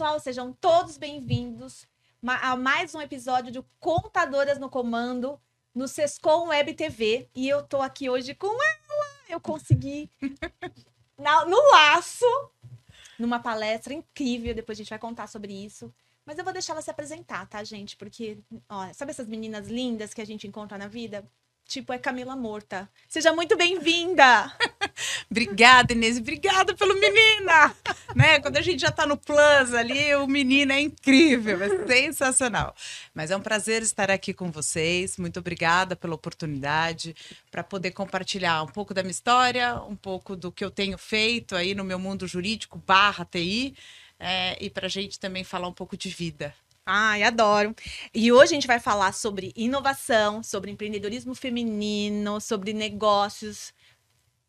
pessoal, sejam todos bem-vindos a mais um episódio do Contadoras no Comando, no Sescom Web TV. E eu tô aqui hoje com ela. Eu consegui no laço, numa palestra incrível. Depois a gente vai contar sobre isso. Mas eu vou deixar ela se apresentar, tá, gente? Porque, ó, sabe essas meninas lindas que a gente encontra na vida? Tipo, é Camila Morta. Seja muito bem-vinda! Obrigada, Inês. Obrigada pelo menina! Né? Quando a gente já tá no plus ali, o menino é incrível, é sensacional. Mas é um prazer estar aqui com vocês. Muito obrigada pela oportunidade para poder compartilhar um pouco da minha história, um pouco do que eu tenho feito aí no meu mundo jurídico / TI, e para a gente também falar um pouco de vida. Ai, adoro. E hoje a gente vai falar sobre inovação, sobre empreendedorismo feminino, sobre negócios.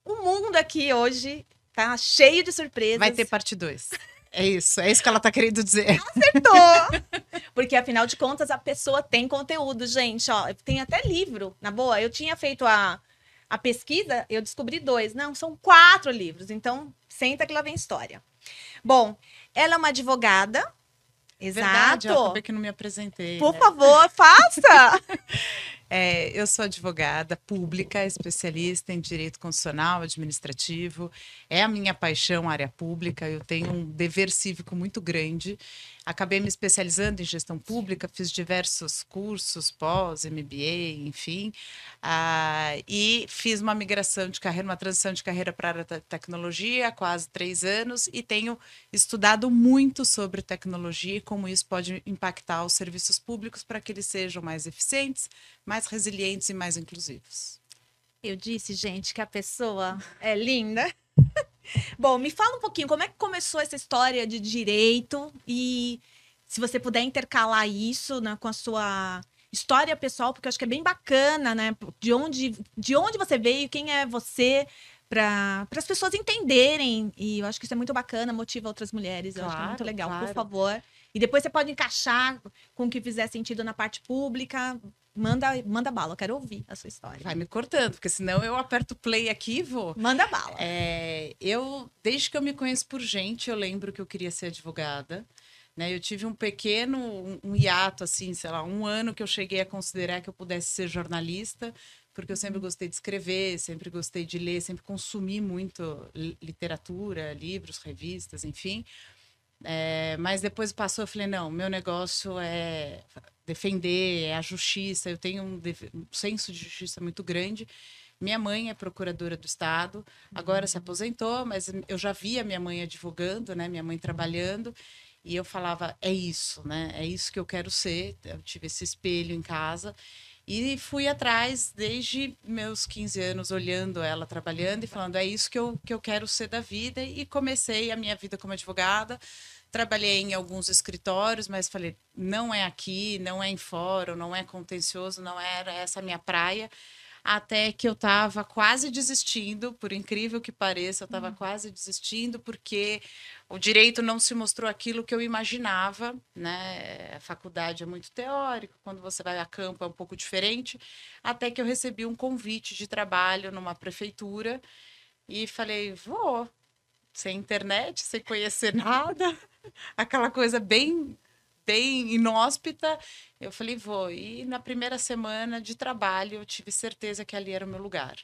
O mundo aqui hoje tá cheio de surpresas. Vai ter parte 2. É isso que ela tá querendo dizer. Acertou! Porque, afinal de contas, a pessoa tem conteúdo, gente. Ó, tem até livro, na boa. Eu tinha feito a pesquisa, eu descobri 2. Não, são 4 livros. Então, senta que lá vem história. Bom, ela é uma advogada. Verdade, Exato. eu acabei que não me apresentei. Por favor, faça! Eu sou advogada pública, especialista em direito constitucional, administrativo. É a minha paixão, a área pública. Eu tenho um dever cívico muito grande. Acabei me especializando em gestão pública, fiz diversos cursos, pós, MBA, enfim. E fiz uma migração de carreira, uma transição de carreira para a área da tecnologia há quase 3 anos e tenho estudado muito sobre tecnologia e como isso pode impactar os serviços públicos para que eles sejam mais eficientes, mais resilientes e mais inclusivos. Eu disse, gente, que a pessoa é linda. Bom, me fala um pouquinho, como é que começou essa história de direito e se você puder intercalar isso, né, com a sua história pessoal, porque eu acho que é bem bacana, né? De onde você veio, quem é você, para as pessoas entenderem. E eu acho que isso é muito bacana, motiva outras mulheres. Eu acho que é muito legal, claro. por favor. E depois você pode encaixar com o que fizer sentido na parte pública. Manda bala, eu quero ouvir a sua história. Vai me cortando, porque senão eu aperto play aqui e vou. Manda bala. Desde que eu me conheço por gente, eu lembro que eu queria ser advogada. Né? Eu tive um hiato, assim, sei lá, 1 ano que eu cheguei a considerar que eu pudesse ser jornalista, porque eu sempre gostei de escrever, sempre gostei de ler, sempre consumi muito literatura, livros, revistas, enfim. Mas depois passou, eu falei, não, meu negócio é defender, é a justiça, eu tenho um senso de justiça muito grande. Minha mãe é procuradora do Estado, agora se aposentou, mas eu já via minha mãe advogando, né, minha mãe trabalhando, e eu falava, é isso, né, é isso que eu quero ser. Eu tive esse espelho em casa, e fui atrás desde meus 15 anos, olhando ela trabalhando e falando, é isso que eu quero ser da vida. E comecei a minha vida como advogada. Trabalhei em alguns escritórios, mas falei, não é aqui, não é em fórum, não é contencioso, não era essa a minha praia. Até que eu estava quase desistindo, por incrível que pareça, eu estava quase desistindo, porque o direito não se mostrou aquilo que eu imaginava, né? A faculdade é muito teórico, quando você vai a campo é um pouco diferente. Até que eu recebi um convite de trabalho numa prefeitura e falei, vou, sem internet, sem conhecer nada, aquela coisa bem inóspita. Eu falei, vou. E na primeira semana de trabalho, eu tive certeza que ali era o meu lugar.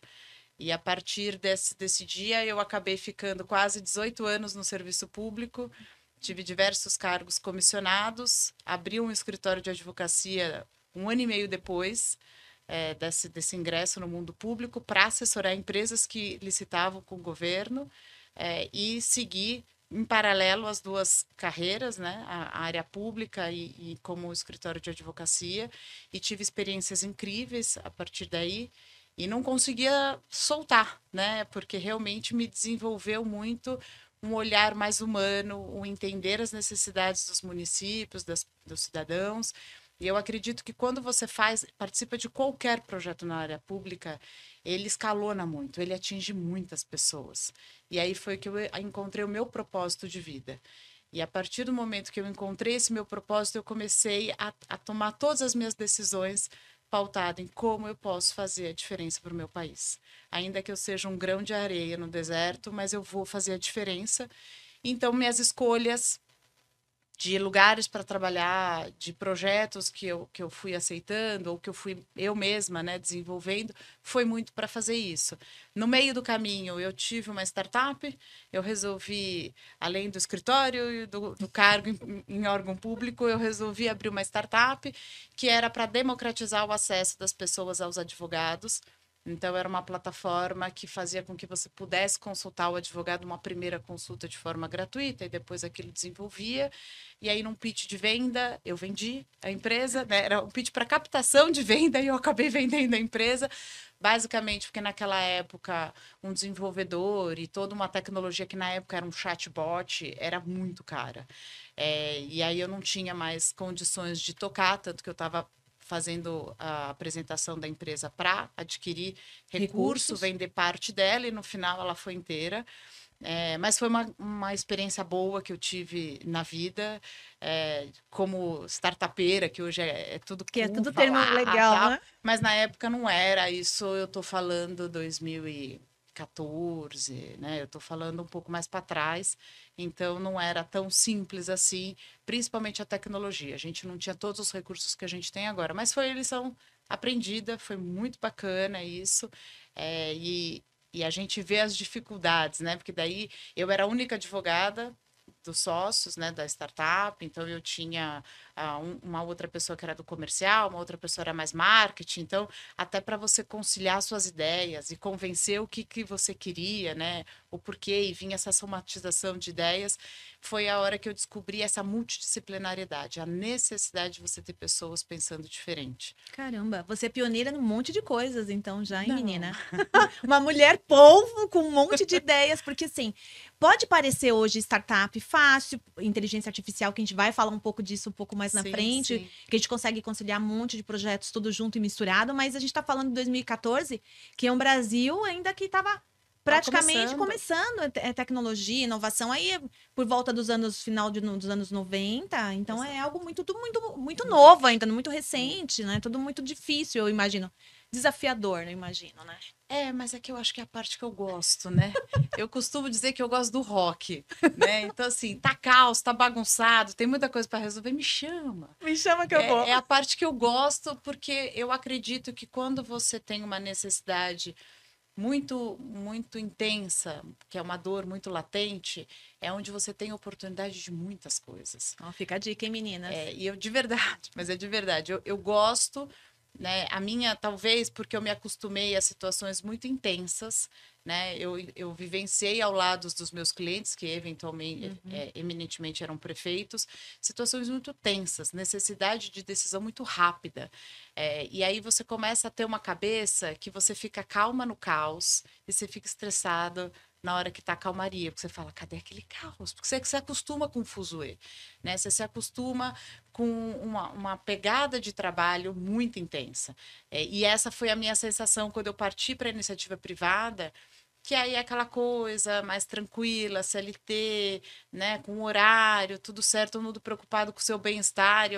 E a partir desse dia, eu acabei ficando quase 18 anos no serviço público, tive diversos cargos comissionados, abri um escritório de advocacia 1 ano e meio depois desse ingresso no mundo público para assessorar empresas que licitavam com o governo e seguir em paralelo as 2 carreiras, né? A área pública e como escritório de advocacia, e tive experiências incríveis a partir daí, e não conseguia soltar, né? Porque realmente me desenvolveu muito um olhar mais humano, um entender as necessidades dos municípios, dos cidadãos. E eu acredito que quando você participa de qualquer projeto na área pública, ele escalona muito, ele atinge muitas pessoas. E aí foi que eu encontrei o meu propósito de vida. E a partir do momento que eu encontrei esse meu propósito, eu comecei a tomar todas as minhas decisões pautadas em como eu posso fazer a diferença para o meu país. Ainda que eu seja um grão de areia no deserto, mas eu vou fazer a diferença. Então, minhas escolhas de lugares para trabalhar, de projetos que eu fui aceitando ou que eu fui eu mesma, né, desenvolvendo, foi muito para fazer isso. No meio do caminho, eu tive uma startup, eu resolvi, além do escritório e do cargo em órgão público, eu resolvi abrir uma startup que era para democratizar o acesso das pessoas aos advogados. Então, era uma plataforma que fazia com que você pudesse consultar o advogado uma primeira consulta de forma gratuita e depois aquilo desenvolvia. E aí, num pitch de venda, eu vendi a empresa, né? Era um pitch para captação de venda e eu acabei vendendo a empresa. Basicamente, porque naquela época, um desenvolvedor e toda uma tecnologia que na época era um chatbot, era muito cara. E aí eu não tinha mais condições de tocar, tanto que eu estava fazendo a apresentação da empresa para adquirir recurso, vender parte dela e no final ela foi inteira. Mas foi uma experiência boa que eu tive na vida, como startupeira, que hoje é tudo Que é cool tudo termo falar, legal, tal, né? mas na época não era. Isso eu estou falando 2014, né? Eu estou falando um pouco mais para trás, então não era tão simples assim, principalmente a tecnologia. A gente não tinha todos os recursos que a gente tem agora, mas foi lição aprendida, foi muito bacana isso. E a gente vê as dificuldades, né? Porque daí eu era a única advogada dos sócios, né, da startup, então eu tinha uma outra pessoa que era do comercial, uma outra pessoa era mais marketing, então até para você conciliar suas ideias e convencer o que você queria, né, o porquê, e vinha essa somatização de ideias, foi a hora que eu descobri essa multidisciplinariedade, a necessidade de você ter pessoas pensando diferente. Caramba, você é pioneira num monte de coisas, então, já, hein, Não. menina? Uma mulher polvo com um monte de ideias, porque assim, pode parecer hoje startup fácil, inteligência artificial, que a gente vai falar um pouco disso um pouco mais na Sim, frente, sim. que a gente consegue conciliar um monte de projetos tudo junto e misturado, mas a gente tá falando de 2014, que é um Brasil ainda que estava Tava praticamente começando. começando tecnologia, inovação aí por volta dos anos dos anos 90, então é algo muito novo ainda, muito recente, né? Tudo muito difícil, eu imagino. Desafiador, eu imagino, né? Mas é que eu acho que é a parte que eu gosto, né? Eu costumo dizer que eu gosto do rock, né? Então, assim, tá caos, tá bagunçado, tem muita coisa para resolver, me chama. Me chama que eu vou. É a parte que eu gosto, porque eu acredito que quando você tem uma necessidade muito, muito intensa, que é uma dor muito latente, é onde você tem oportunidade de muitas coisas. Ó, fica a dica, hein, meninas? E eu de verdade, mas é de verdade, eu gosto, né? A minha, talvez, porque eu me acostumei a situações muito intensas, né? Eu vivenciei ao lado dos meus clientes, que eventualmente, eminentemente eram prefeitos, situações muito tensas, necessidade de decisão muito rápida. E aí você começa a ter uma cabeça que você fica calma no caos e você fica estressado na hora que tá a calmaria, porque você fala, cadê aquele caos? Porque você se acostuma com o fuzuê, né? Você se acostuma com uma pegada de trabalho muito intensa. E essa foi a minha sensação quando eu parti para a iniciativa privada, que aí é aquela coisa mais tranquila, CLT, né, com horário, tudo certo, todo mundo preocupado com o seu bem-estar.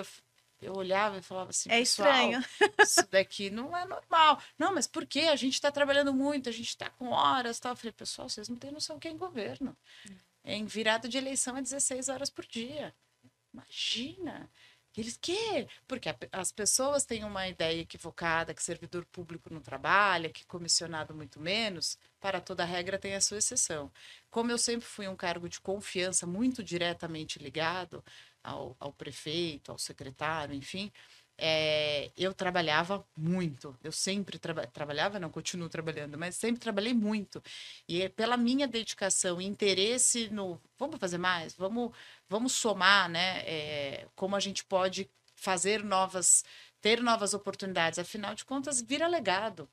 Eu olhava e falava assim, É pessoal, estranho. isso daqui não é normal. Não, mas por quê? A gente está trabalhando muito, a gente está com horas, tal. Eu falei, pessoal, vocês não têm noção que é em governo. Em virada de eleição é 16 horas por dia. Imagina. Eles que? Porque as pessoas têm uma ideia equivocada que servidor público não trabalha, que comissionado muito menos. Para toda regra tem a sua exceção. Como eu sempre fui um cargo de confiança muito diretamente ligado ao prefeito, ao secretário, enfim, eu trabalhava muito. Eu sempre trabalhava, não continuo trabalhando, mas sempre trabalhei muito. E pela minha dedicação e interesse no vamos fazer mais, vamos somar, né? Como a gente pode ter novas oportunidades. Afinal de contas, vira legado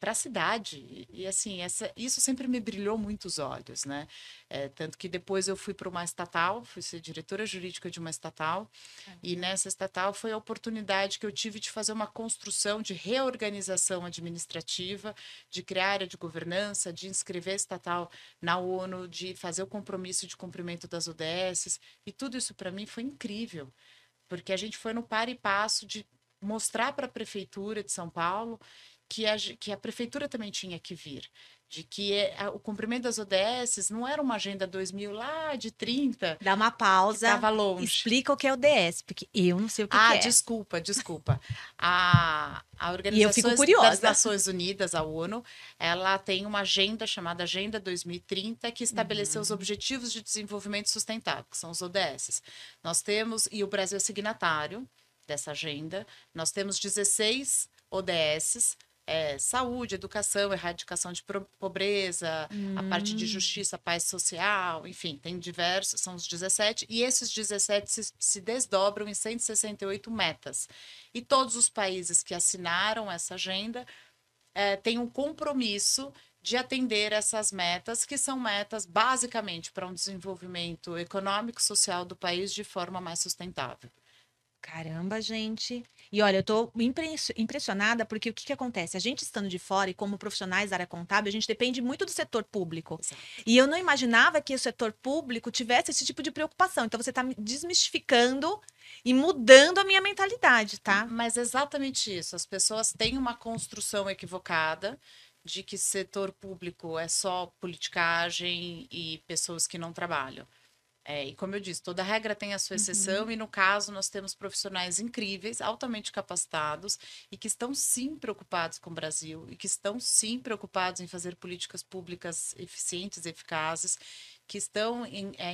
para a cidade. E assim, isso sempre me brilhou muito os olhos, né? Tanto que depois eu fui para uma estatal, fui ser diretora jurídica de uma estatal, e nessa estatal foi a oportunidade que eu tive de fazer uma construção de reorganização administrativa, de criar área de governança, de inscrever a estatal na ONU, de fazer o compromisso de cumprimento das ODSs, e tudo isso para mim foi incrível, porque a gente foi no par e passo de mostrar para a prefeitura de São Paulo que a prefeitura também tinha que vir, de que o cumprimento das ODS não era uma agenda 2000 lá de 30, Dá uma que pausa, estava longe. explica o que é o DS, porque eu não sei o que que é. Desculpa. A E eu fico Organização das curiosa. Nações Unidas, a ONU, ela tem uma agenda chamada Agenda 2030, que estabeleceu os Objetivos de Desenvolvimento Sustentável, que são os ODS. Nós temos, e o Brasil é signatário dessa agenda, nós temos 16 ODS, saúde, educação, erradicação de pobreza, a parte de justiça, paz social, enfim, tem diversos, são os 17, e esses 17 se desdobram em 168 metas. E todos os países que assinaram essa agenda têm um compromisso de atender essas metas, que são metas basicamente para um desenvolvimento econômico e social do país de forma mais sustentável. Caramba, gente. E olha, eu tô impressionada porque o que que acontece? A gente estando de fora e como profissionais da área contábil, a gente depende muito do setor público. Exato. E eu não imaginava que o setor público tivesse esse tipo de preocupação. Então você está me desmistificando e mudando a minha mentalidade, tá? Mas exatamente isso. As pessoas têm uma construção equivocada de que setor público é só politicagem e pessoas que não trabalham. E como eu disse, toda regra tem a sua exceção, e no caso nós temos profissionais incríveis, altamente capacitados, e que estão sim preocupados com o Brasil, e que estão sim preocupados em fazer políticas públicas eficientes, eficazes, que estão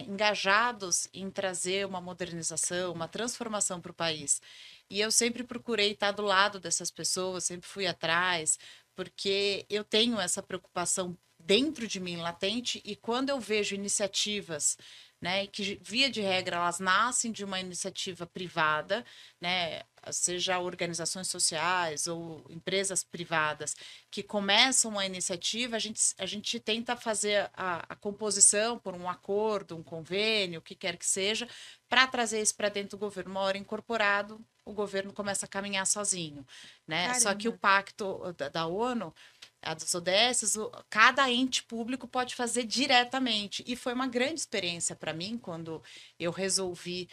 engajados em trazer uma modernização, uma transformação para o país. E eu sempre procurei estar do lado dessas pessoas, sempre fui atrás, porque eu tenho essa preocupação dentro de mim latente, e quando eu vejo iniciativas, né, que via de regra elas nascem de uma iniciativa privada, né, seja organizações sociais ou empresas privadas que começam uma iniciativa, a gente tenta fazer a composição por um acordo, um convênio, o que quer que seja, para trazer isso para dentro do governo. Uma hora incorporado, o governo começa a caminhar sozinho, né? Só que o pacto da ONU, a dos ODS, cada ente público pode fazer diretamente. E foi uma grande experiência para mim quando eu resolvi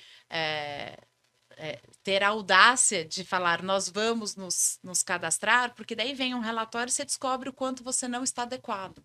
ter a audácia de falar, nós vamos nos cadastrar, porque daí vem um relatório e você descobre o quanto você não está adequado.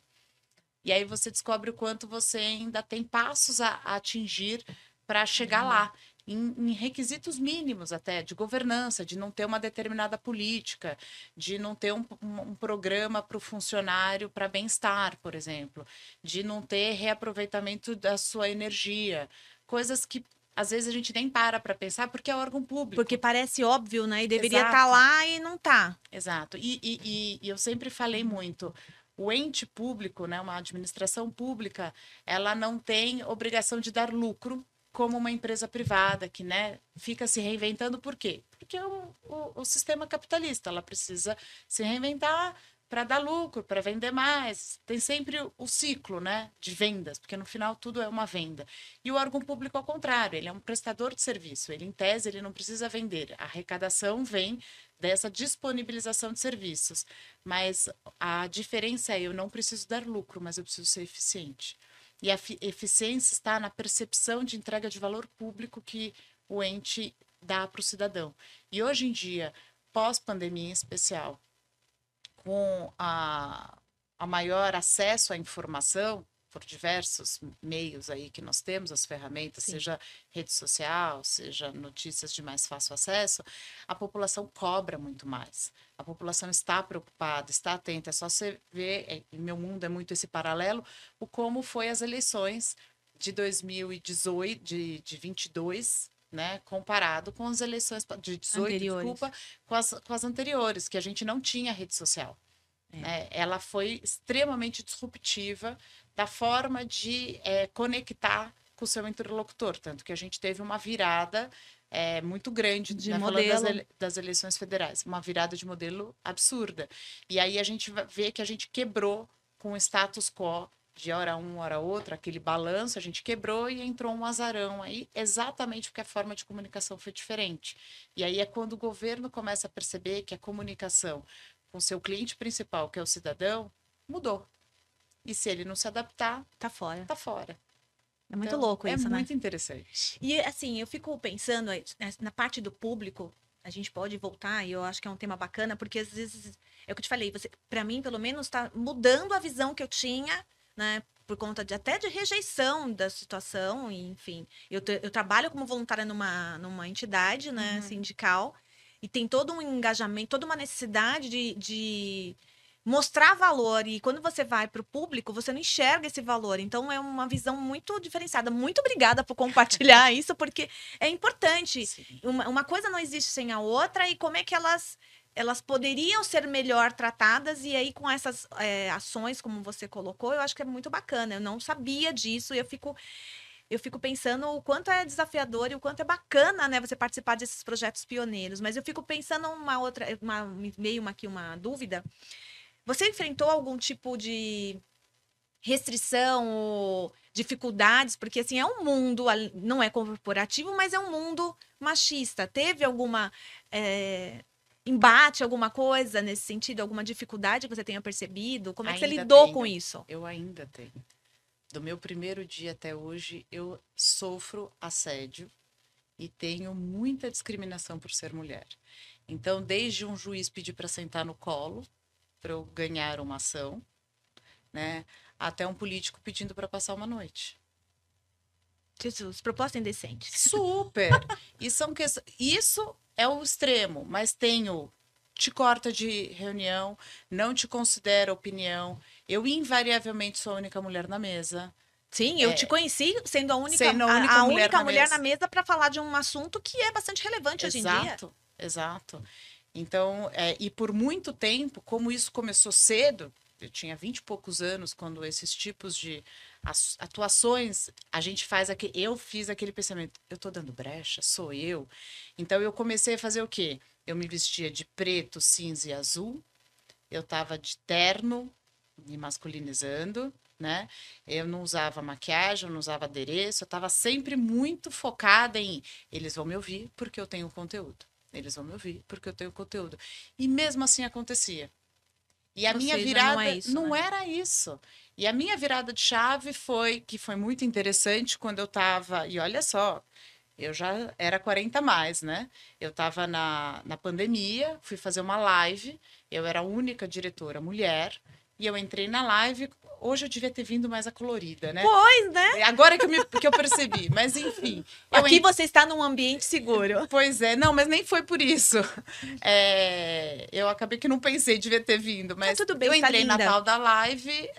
E aí você descobre o quanto você ainda tem passos a atingir para chegar lá. Em requisitos mínimos até, de governança, de não ter uma determinada política, de não ter um programa para o funcionário para bem-estar, por exemplo, de não ter reaproveitamento da sua energia, coisas que às vezes a gente nem para pensar porque é órgão público. Porque parece óbvio, né? E deveria Exato. estar lá e não tá. Exato. E eu sempre falei muito, o ente público, né, uma administração pública, ela não tem obrigação de dar lucro como uma empresa privada que, né, fica se reinventando. Por quê? Porque é o sistema capitalista, ela precisa se reinventar para dar lucro, para vender mais. Tem sempre o ciclo, né, de vendas, porque no final tudo é uma venda. E o órgão público, ao contrário, ele é um prestador de serviço. Ele, em tese, ele não precisa vender. A arrecadação vem dessa disponibilização de serviços. Mas a diferença é, eu não preciso dar lucro, mas eu preciso ser eficiente. E a eficiência está na percepção de entrega de valor público que o ente dá para o cidadão. E hoje em dia, pós-pandemia em especial, com a maior acesso à informação por diversos meios aí que nós temos, as ferramentas, Sim. seja rede social, seja notícias de mais fácil acesso, a população cobra muito mais. A população está preocupada, está atenta. É só você ver, em meu mundo é muito esse paralelo, o como foi as eleições de 2018, de 22, né, comparado com as eleições de 18, Anteriores. desculpa, com as anteriores, que a gente não tinha rede social. Né? Ela foi extremamente disruptiva da forma de conectar com o seu interlocutor, tanto que a gente teve uma virada muito grande, De né, modelo. falando das eleições federais, uma virada de modelo absurda. E aí a gente vê que a gente quebrou com o status quo de hora um, hora outra, aquele balanço, a gente quebrou e entrou um azarão aí, exatamente porque a forma de comunicação foi diferente. E aí é quando o governo começa a perceber que a comunicação com seu cliente principal, que é o cidadão, mudou. E se ele não se adaptar, Tá fora. tá fora. É muito Então, louco isso, é né? muito interessante. E assim, eu fico pensando na parte do público, a gente pode voltar, e eu acho que é um tema bacana, porque às vezes, é o que eu te falei, você, para mim, pelo menos, está mudando a visão que eu tinha, né? Por conta de até de rejeição da situação, e, enfim. Eu trabalho como voluntária numa entidade, né, sindical, e tem todo um engajamento, toda uma necessidade de mostrar valor. E quando você vai para o público, você não enxerga esse valor. Então, é uma visão muito diferenciada. Muito obrigada por compartilhar isso, porque é importante. Sim. Uma coisa não existe sem a outra, e como é que elas poderiam ser melhor tratadas, e aí com essas ações, como você colocou, eu acho que é muito bacana. Eu não sabia disso, e eu fico pensando o quanto é desafiador e o quanto é bacana, né, você participar desses projetos pioneiros. Mas eu fico pensando uma dúvida. Você enfrentou algum tipo de restrição ou dificuldades? Porque, assim, é um mundo, não é corporativo, mas é um mundo machista. Teve alguma embate, alguma coisa nesse sentido? Alguma dificuldade que você tenha percebido? Como é que você Ainda lidou com tenho. isso? Eu ainda tenho. Do meu primeiro dia até hoje, eu sofro assédio e tenho muita discriminação por ser mulher. Então, desde um juiz pedir para sentar no colo para eu ganhar uma ação, né, até um político pedindo para passar uma noite. Jesus, propostas indecentes. Super! Isso é o extremo, mas tenho te corta de reunião, não te considera opinião. Eu invariavelmente sou a única mulher na mesa. Sim, eu te conheci sendo a única, Sendo a única mulher na mulher na mesa. mesa para falar de um assunto que é bastante relevante hoje em dia. Exato, exato. Então, e por muito tempo, como isso começou cedo, eu tinha 20 e poucos anos quando esses tipos de atuações, a gente faz aquele, eu fiz aquele pensamento, eu tô dando brecha, sou eu. Então eu comecei a fazer o quê? Eu me vestia de preto, cinza e azul. Eu tava de terno, me masculinizando, né? Eu não usava maquiagem, eu não usava adereço, eu tava sempre muito focada em eles vão me ouvir porque eu tenho conteúdo. Eles vão me ouvir porque eu tenho conteúdo. E mesmo assim acontecia. E a Ou minha seja, virada não é isso, não né? era isso. E a minha virada de chave foi muito interessante quando eu estava, e olha só, eu já era 40 a mais, né? Eu estava na pandemia, fui fazer uma live, eu era a única diretora mulher, e eu entrei na live, hoje eu devia ter vindo mais acolorida, né? Pois, né? Agora que eu percebi, mas enfim. Aqui você está num ambiente seguro. Pois é, não, mas nem foi por isso. Eu acabei que não pensei, devia ter vindo, Ah, mas tudo bem, eu está entrei na linda. tal da live,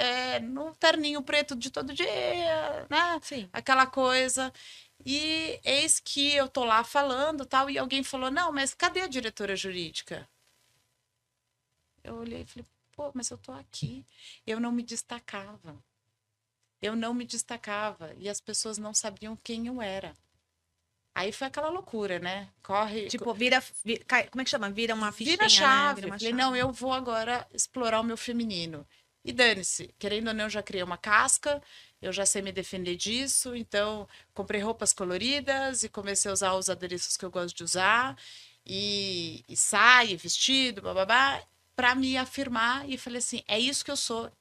no terninho preto de todo dia, né? Sim. Aquela coisa. E eis que eu tô lá falando tal, e alguém falou: não, mas cadê a diretora jurídica? Eu olhei e falei: pô, mas eu tô aqui. Eu não me destacava. Eu não me destacava. E as pessoas não sabiam quem eu era. Aí foi aquela loucura, né? Tipo, como é que chama? Vira uma Vira a fichinha, né? Vira chave. uma Falei, chave. não, eu vou agora explorar o meu feminino. E dane-se, querendo ou não, eu já criei uma casca, eu já sei me defender disso, então comprei roupas coloridas e comecei a usar os adereços que eu gosto de usar, e saia, vestido, bababá, para me afirmar e falei assim, é isso que eu sou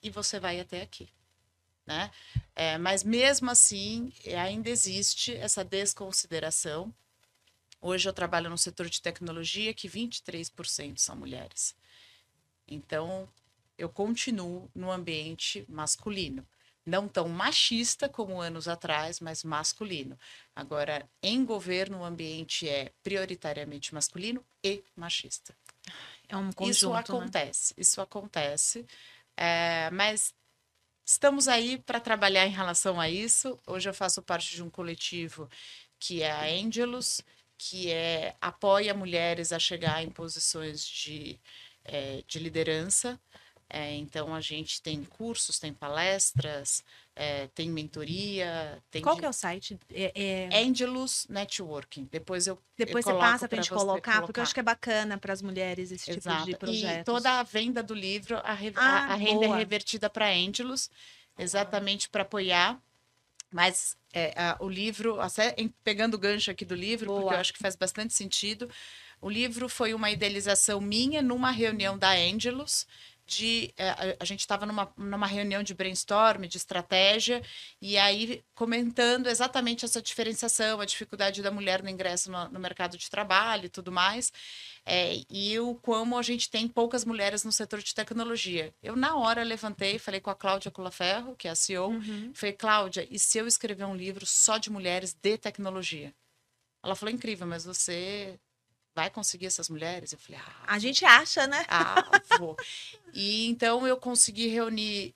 e você vai até aqui, né? Mas mesmo assim, ainda existe essa desconsideração. Hoje eu trabalho no setor de tecnologia que 23% são mulheres. Então, eu continuo no ambiente masculino. Não tão machista como anos atrás, mas masculino. Agora, em governo, o ambiente é prioritariamente masculino e machista. É um Isso conjunto, né? acontece, isso acontece. Mas estamos aí para trabalhar em relação a isso. Hoje eu faço parte de um coletivo que é a Angelus, que apoia mulheres a chegar em posições de liderança. Então, a gente tem cursos, tem palestras, tem mentoria, tem Qual que é o site? Angelus Networking. Depois eu Depois você coloco passa pra para gente você colocar, porque eu acho colocar. que é bacana para as mulheres esse tipo de Exato. E toda projetos. a venda do livro, Ah, a renda é boa. revertida para Angelus, exatamente para apoiar. Mas o livro, pegando o gancho aqui do livro, porque eu Boa. acho que faz bastante sentido, o livro foi uma idealização minha numa reunião da Angelus, a gente estava numa reunião de brainstorm, de estratégia, e aí comentando exatamente essa diferenciação, a dificuldade da mulher no ingresso no mercado de trabalho e tudo mais, e o como a gente tem poucas mulheres no setor de tecnologia. Eu, na hora, levantei, falei com a Cláudia Colaferro, que é a CEO, falei, Cláudia, e se eu escrever um livro só de mulheres de tecnologia? Ela falou, incrível, mas você vai conseguir essas mulheres? Eu falei, A gente acha, né? vou. E então eu consegui reunir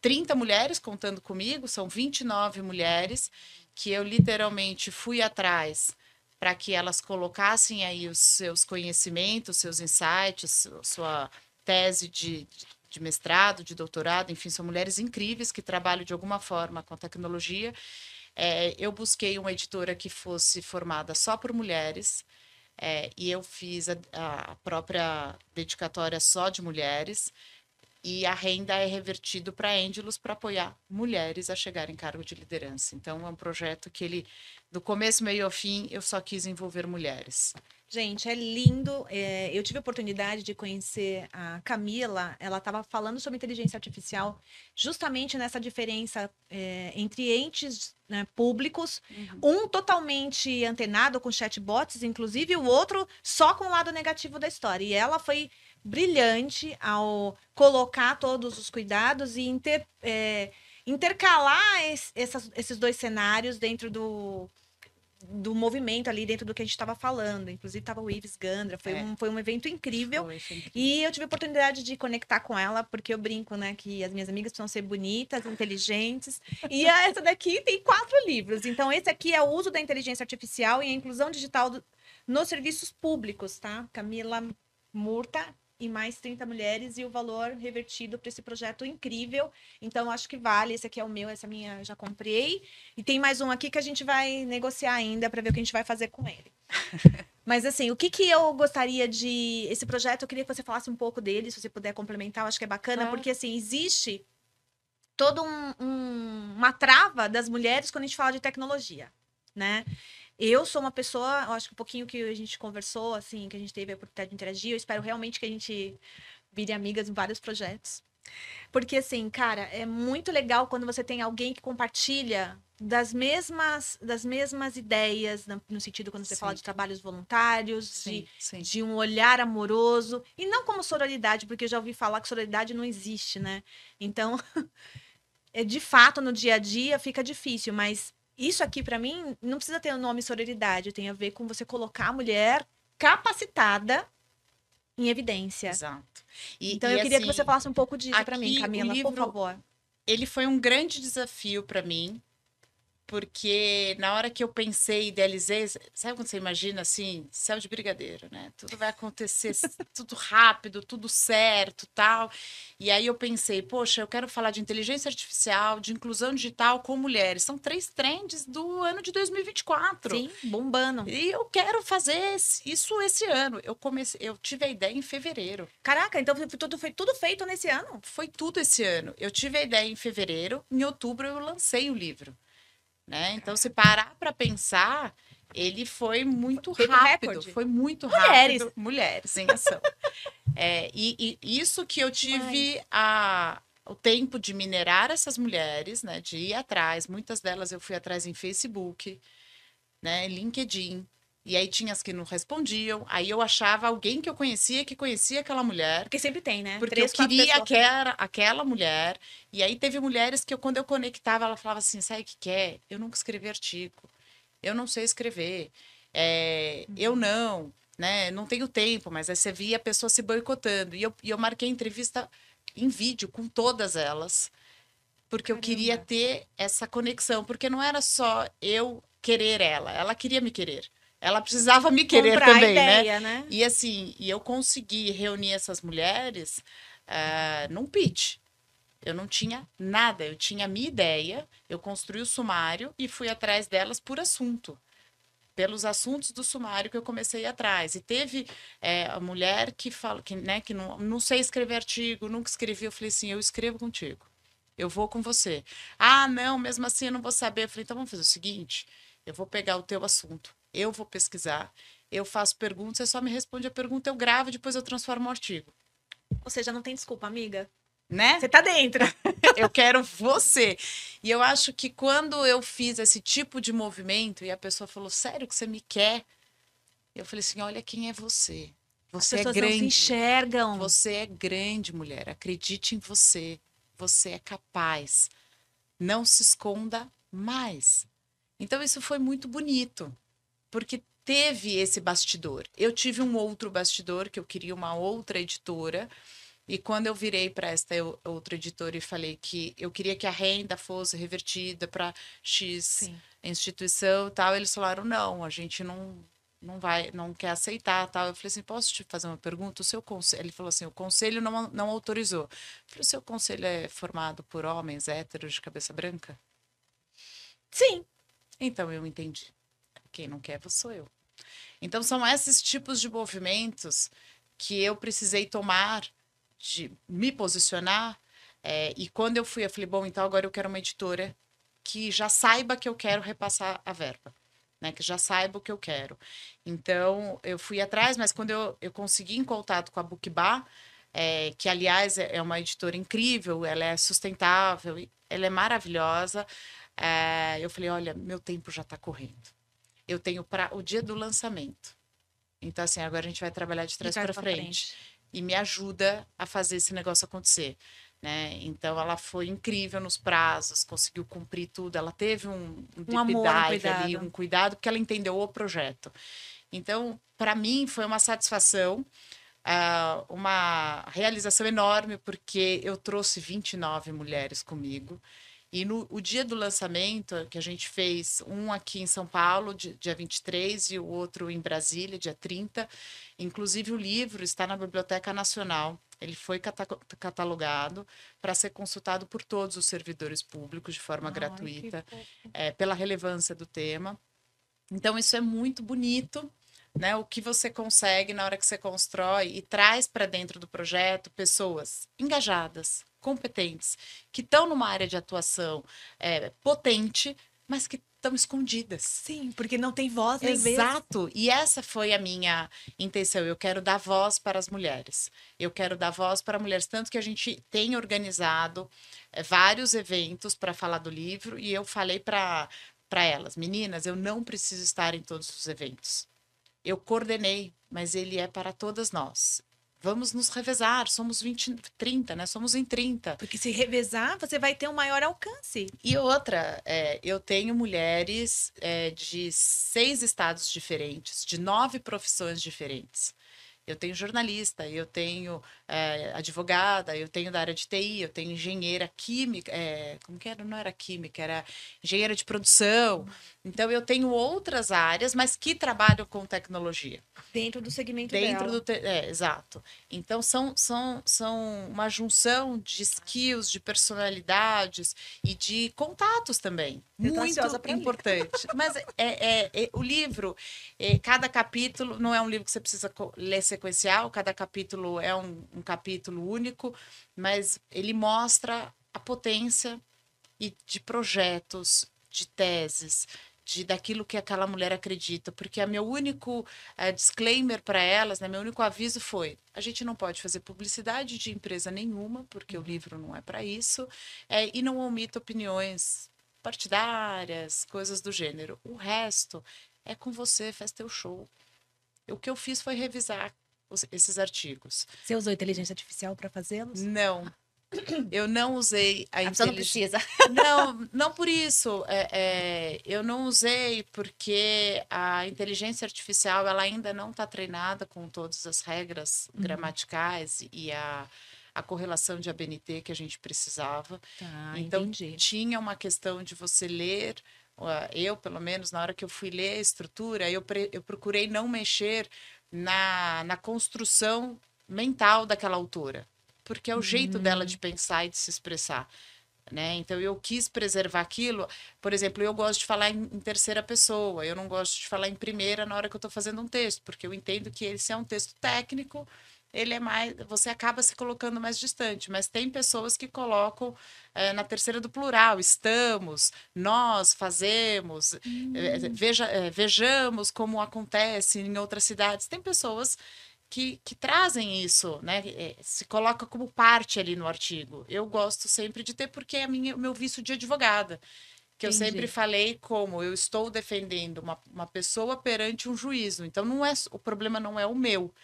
30 mulheres contando comigo, são 29 mulheres, que eu literalmente fui atrás para que elas colocassem aí os seus conhecimentos, seus insights, sua tese de mestrado, de doutorado, enfim, são mulheres incríveis que trabalham de alguma forma com a tecnologia. Eu busquei uma editora que fosse formada só por mulheres, e eu fiz a própria dedicatória só de mulheres, e a renda é revertido para Angelus para apoiar mulheres a chegarem em cargo de liderança. Então, é um projeto que ele, do começo, meio ao fim, eu só quis envolver mulheres. Gente, é lindo. Eu tive a oportunidade de conhecer a Camila. Ela estava falando sobre inteligência artificial, justamente nessa diferença entre entes, né, públicos, um totalmente antenado com chatbots, inclusive, e o outro só com o lado negativo da história. E ela foi brilhante ao colocar todos os cuidados e intercalar esses dois cenários dentro do movimento ali, dentro do que a gente estava falando. Inclusive, estava o Ives Gandra, foi um evento incrível. Foi incrível. E eu tive a oportunidade de conectar com ela, porque eu brinco, né, que as minhas amigas precisam ser bonitas, inteligentes. E essa daqui tem 4 livros. Então, esse aqui é o uso da inteligência artificial e a inclusão digital nos serviços públicos, tá? Camila Murta e mais 30 mulheres e o valor revertido para esse projeto incrível. Então, acho que vale. Esse aqui é o meu, essa minha eu já comprei. E tem mais um aqui que a gente vai negociar ainda para ver o que a gente vai fazer com ele. Mas, assim, o que eu gostaria de... Esse projeto, eu queria que você falasse um pouco dele, se você puder complementar, eu acho que é bacana, porque, assim, existe toda uma trava das mulheres quando a gente fala de tecnologia, né? Eu sou uma pessoa, eu acho que um pouquinho que a gente conversou, assim, que a gente teve a oportunidade de interagir, eu espero realmente que a gente vire amigas em vários projetos. Porque, assim, cara, é muito legal quando você tem alguém que compartilha das mesmas ideias, no sentido quando você fala de trabalhos voluntários, de um olhar amoroso, e não como sororidade, porque eu já ouvi falar que sororidade não existe, né? Então, de fato, no dia a dia fica difícil, mas isso aqui, para mim, não precisa ter o nome sororidade, tem a ver com você colocar a mulher capacitada em evidência. Exato. Então, eu queria que você falasse um pouco disso para mim, Camila, por favor. Ele foi um grande desafio para mim, porque na hora que eu pensei, idealizei, sabe quando você imagina assim, céu de brigadeiro, né? Tudo vai acontecer tudo rápido, tudo certo, tal. E aí eu pensei, poxa, eu quero falar de inteligência artificial, de inclusão digital com mulheres. São 3 trends do ano de 2024. Sim, bombando. E eu quero fazer isso esse ano. Eu tive a ideia em fevereiro. Caraca, então foi tudo feito nesse ano? Foi tudo esse ano. Eu tive a ideia em fevereiro, em outubro eu lancei o livro. Né? Então, se parar para pensar, ele foi muito rápido. Foi muito rápido. Mulheres em ação. E isso que eu tive o tempo de minerar essas mulheres, né? De ir atrás. Muitas delas eu fui atrás em Facebook, né? LinkedIn. E aí tinha as que não respondiam. Aí eu achava alguém que eu conhecia, que conhecia aquela mulher. Porque sempre tem, né? Porque eu queria aquela mulher. E aí teve mulheres que quando eu conectava, ela falava assim, sabe o que é? Eu nunca escrevi artigo. Eu não sei escrever. Eu não, né? Não tenho tempo. Mas aí você via a pessoa se boicotando. E eu marquei entrevista em vídeo com todas elas. Porque eu queria ter essa conexão. Porque não era só eu querer ela. Ela queria me querer. Ela precisava me querer comprar também, a ideia, né? E assim, eu consegui reunir essas mulheres num pitch. Eu não tinha nada, eu tinha a minha ideia, eu construí o sumário e fui atrás delas por assunto. Pelos assuntos do sumário que eu comecei atrás. E teve a mulher que fala que não sei escrever artigo, nunca escrevi. Eu falei assim, eu escrevo contigo. Eu vou com você. Ah, não, mesmo assim eu não vou saber. Eu falei, então vamos fazer o seguinte, eu vou pegar o teu assunto. Eu vou pesquisar, eu faço perguntas, você só me responde a pergunta, eu gravo e depois eu transformo um artigo. Ou seja, não tem desculpa, amiga. né? Você tá dentro. Eu quero você. E eu acho que quando eu fiz esse tipo de movimento e a pessoa falou, sério que você me quer? Eu falei assim, olha quem é você. As Você é pessoas não se grande. enxergam. Você é grande, mulher. Acredite em você. Você é capaz. Não se esconda mais. Então, isso foi muito bonito, porque teve esse bastidor. Eu tive um outro bastidor, que eu queria uma outra editora, e quando eu virei para esta outra editora e falei que eu queria que a renda fosse revertida para X Sim. instituição e tal, eles falaram: não, a gente não vai, não quer aceitar, tal. Eu falei assim, posso te fazer uma pergunta? O seu conselho, ele falou assim, o conselho não autorizou. Eu falei, o seu conselho é formado por homens héteros de cabeça branca? Sim. Então eu entendi. Quem não quer sou eu. Então são esses tipos de movimentos que eu precisei tomar, de me posicionar. E quando eu fui, eu falei, bom, então agora eu quero uma editora que já saiba que eu quero repassar a verba. Né, que já saiba o que eu quero. Então, eu fui atrás, mas quando eu consegui em contato com a Bookbar, que, aliás, é uma editora incrível, ela é sustentável, ela é maravilhosa, eu falei, olha, meu tempo já está correndo. Eu tenho para o dia do lançamento. Então, assim, agora a gente vai trabalhar de trás para frente. E me ajuda a fazer esse negócio acontecer. Né? Então, ela foi incrível nos prazos, conseguiu cumprir tudo. Ela teve um deep amor, dive ali, um cuidado, porque ela entendeu o projeto. Então, para mim, foi uma satisfação, uma realização enorme, porque eu trouxe 29 mulheres comigo. E no o dia do lançamento, que a gente fez um aqui em São Paulo, dia 23, e o outro em Brasília, dia 30. Inclusive, o livro está na Biblioteca Nacional. Ele foi catalogado para ser consultado por todos os servidores públicos de forma gratuita, pela relevância do tema. Então, isso é muito bonito, né? O que você consegue na hora que você constrói e traz para dentro do projeto pessoas engajadas, competentes, que estão numa área de atuação potente, mas que estão escondidas. Sim, porque não tem voz nem vez. Exato. E essa foi a minha intenção. Eu quero dar voz para as mulheres. Eu quero dar voz para mulheres. Tanto que a gente tem organizado vários eventos para falar do livro. E eu falei para elas, meninas, eu não preciso estar em todos os eventos. Eu coordenei, mas ele é para todas nós. Vamos nos revezar, somos 20, 30, né? Somos em 30. Porque se revezar, você vai ter um maior alcance. E outra, eu tenho mulheres de 6 estados diferentes, de 9 profissões diferentes. Eu tenho jornalista, eu tenho advogada, eu tenho da área de TI, eu tenho engenheira química, como que era? Não era química, era engenheira de produção. Então, eu tenho outras áreas, mas que trabalham com tecnologia. Dentro do segmento Dentro dela. exato. Então, são uma junção de skills, de personalidades e de contatos também. Eu tô Muito ansiosa pra ler. importante. Mas o livro, cada capítulo, não é um livro que você precisa ler sequencial, cada capítulo é um capítulo único, mas ele mostra a potência de projetos, de teses, daquilo que aquela mulher acredita, porque meu único disclaimer para elas, né, meu único aviso foi: a gente não pode fazer publicidade de empresa nenhuma, porque o livro não é para isso, e não omita opiniões partidárias, coisas do gênero. O resto é com você, faz teu show. O que eu fiz foi revisar esses artigos. Você usou inteligência artificial para fazê-los? Não. Eu não usei a pessoa não precisa. Não por isso. Eu não usei porque a inteligência artificial ela ainda não está treinada com todas as regras gramaticais e a correlação de ABNT que a gente precisava. Tá, então, entendi. tinha uma questão de você ler. Eu, pelo menos, na hora que eu fui ler a estrutura, eu procurei não mexer na construção mental daquela autora, porque é o jeito dela de pensar e de se expressar, né? Então, eu quis preservar aquilo. Por exemplo, eu gosto de falar em terceira pessoa, eu não gosto de falar em primeira na hora que eu estou fazendo um texto, porque eu entendo que esse é um texto técnico, ele é mais, você acaba se colocando mais distante, mas tem pessoas que colocam na terceira do plural, estamos, nós, fazemos, vejamos como acontece em outras cidades. Tem pessoas que trazem isso, né? Se coloca como parte ali no artigo. Eu gosto sempre de ter, porque é o meu vício de advogada. Que eu sempre Entendi. falei como eu estou defendendo uma pessoa perante um juízo. Então, não é, o problema não é o meu.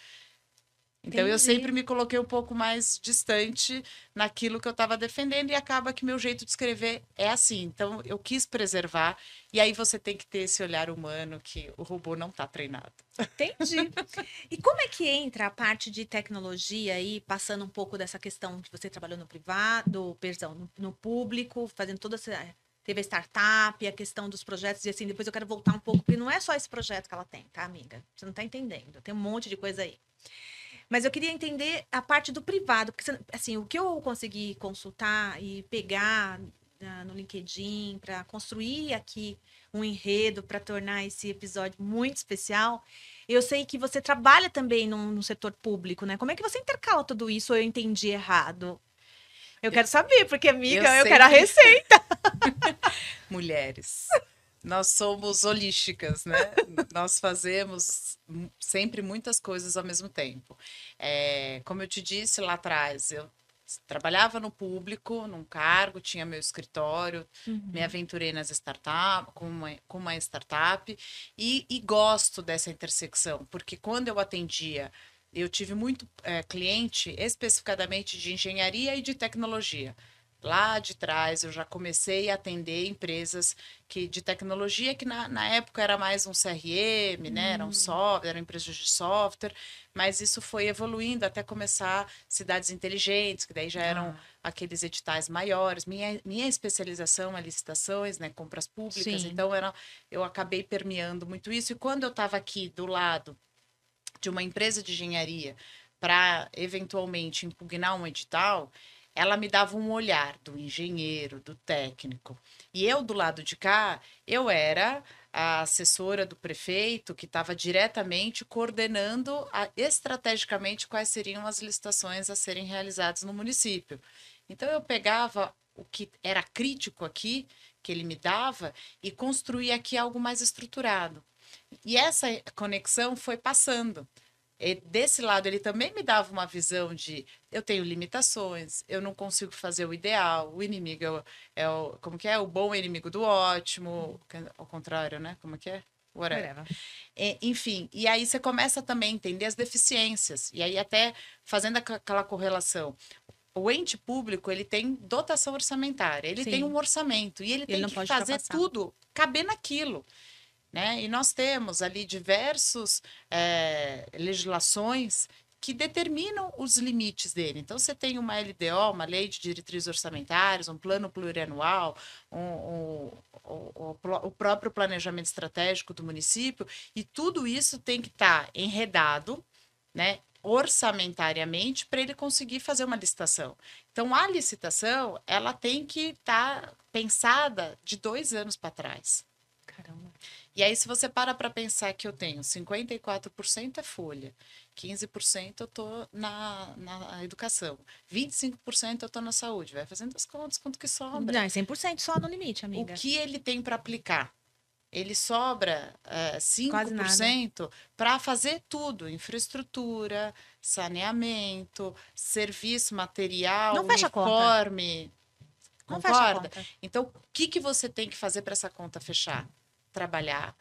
Então, eu sempre Entendi. me coloquei um pouco mais distante naquilo que eu estava defendendo e acaba que meu jeito de escrever é assim. Então, eu quis preservar. E aí você tem que ter esse olhar humano que o robô não está treinado. Entendi. E como é que entra a parte de tecnologia aí, passando um pouco dessa questão que você trabalhou no privado, perdão, no público, fazendo toda essa. Teve a startup, a questão dos projetos, e assim, depois eu quero voltar um pouco, porque não é só esse projeto que ela tem, tá, amiga? Você não tá entendendo. Tem um monte de coisa aí. Mas eu queria entender a parte do privado, porque assim, o que eu consegui consultar e pegar no LinkedIn para construir aqui um enredo para tornar esse episódio muito especial, eu sei que você trabalha também no setor público, né? Como é que você intercala tudo isso ou eu entendi errado? Eu quero saber, porque, Eu amiga, eu quero a sempre receita. mulheres. Nós somos holísticas, né? Nós fazemos sempre muitas coisas ao mesmo tempo. Como eu te disse lá atrás, eu trabalhava no público, num cargo, tinha meu escritório, me Uhum. aventurei nas startups, com uma startup, e gosto dessa intersecção, porque quando eu atendia, eu tive muito cliente especificadamente de engenharia e de tecnologia. Lá de trás eu já comecei a atender empresas de tecnologia que na época era mais um CRM, né? Era um Hum. software, eram empresas de software, mas isso foi evoluindo até começar cidades inteligentes, que daí já eram Ah, aqueles editais maiores. Minha especialização é licitações, né? Compras públicas, sim. então eu acabei permeando muito isso. E quando eu estava aqui do lado de uma empresa de engenharia para eventualmente impugnar um edital, ela me dava um olhar do engenheiro, do técnico. E eu, do lado de cá, eu era a assessora do prefeito que estava diretamente coordenando estrategicamente quais seriam as licitações a serem realizadas no município. Então, eu pegava o que era crítico aqui, que ele me dava, e construía aqui algo mais estruturado. E essa conexão foi passando. E desse lado, ele também me dava uma visão de eu tenho limitações, eu não consigo fazer o ideal, o inimigo como que é? O bom é inimigo do ótimo, ao contrário, né? Como que é? Whatever. Whatever. Enfim, e aí você começa também a entender as deficiências, e aí até fazendo aquela correlação. O ente público, ele tem dotação orçamentária, ele tem um Sim. orçamento, e ele Ele tem não que pode fazer ultrapassar. tudo caber naquilo, né? E nós temos ali diversos legislações que determinam os limites dele. Então, você tem uma LDO, uma Lei de Diretrizes Orçamentárias, um plano plurianual, o próprio planejamento estratégico do município, e tudo isso tem que estar enredado, né? Orçamentariamente para ele conseguir fazer uma licitação. Então, a licitação ela tem que estar pensada de 2 anos para trás. Caramba. E aí, se você para pensar que eu tenho 54% é folha, 15% eu estou na educação, 25% eu estou na saúde, vai fazendo as contas, quanto que Não, sobra. é 100% só no limite, O amiga. que ele tem para aplicar? Ele sobra Quase nada. 5% para fazer tudo: infraestrutura, saneamento, serviço, material, Não fecha a conta. uniforme. Não fecha a Concorda? conta. Então, o que você tem que fazer para essa conta fechar? Trabalhar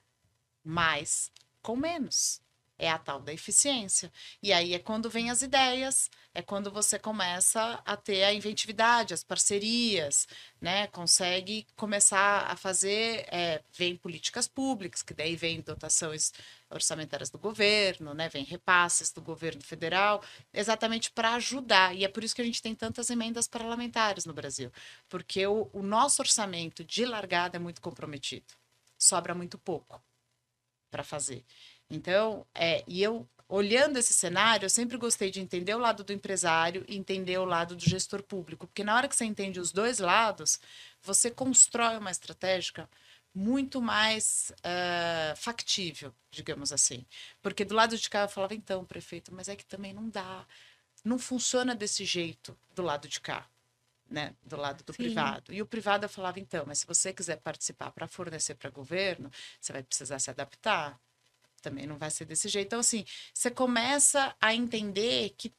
mais com menos. É a tal da eficiência. E aí é quando vem as ideias, é quando você começa a ter a inventividade, as parcerias, né? Consegue começar a fazer, vem políticas públicas, que daí vem dotações orçamentárias do governo, né? Vem repasses do governo federal, exatamente para ajudar. E é por isso que a gente tem tantas emendas parlamentares no Brasil, porque o nosso orçamento de largada é muito comprometido. Sobra muito pouco para fazer. Então, e eu, olhando esse cenário, eu sempre gostei de entender o lado do empresário e entender o lado do gestor público, porque na hora que você entende os dois lados, você constrói uma estratégia muito mais factível, digamos assim. Porque do lado de cá eu falava, então, prefeito, mas é que também não dá, não funciona desse jeito do lado de cá. Né, do lado do Sim. privado. E o privado eu falava, então, mas se você quiser participar para fornecer para governo, você vai precisar se adaptar. também não vai ser desse jeito. Então, assim, você começa a entender que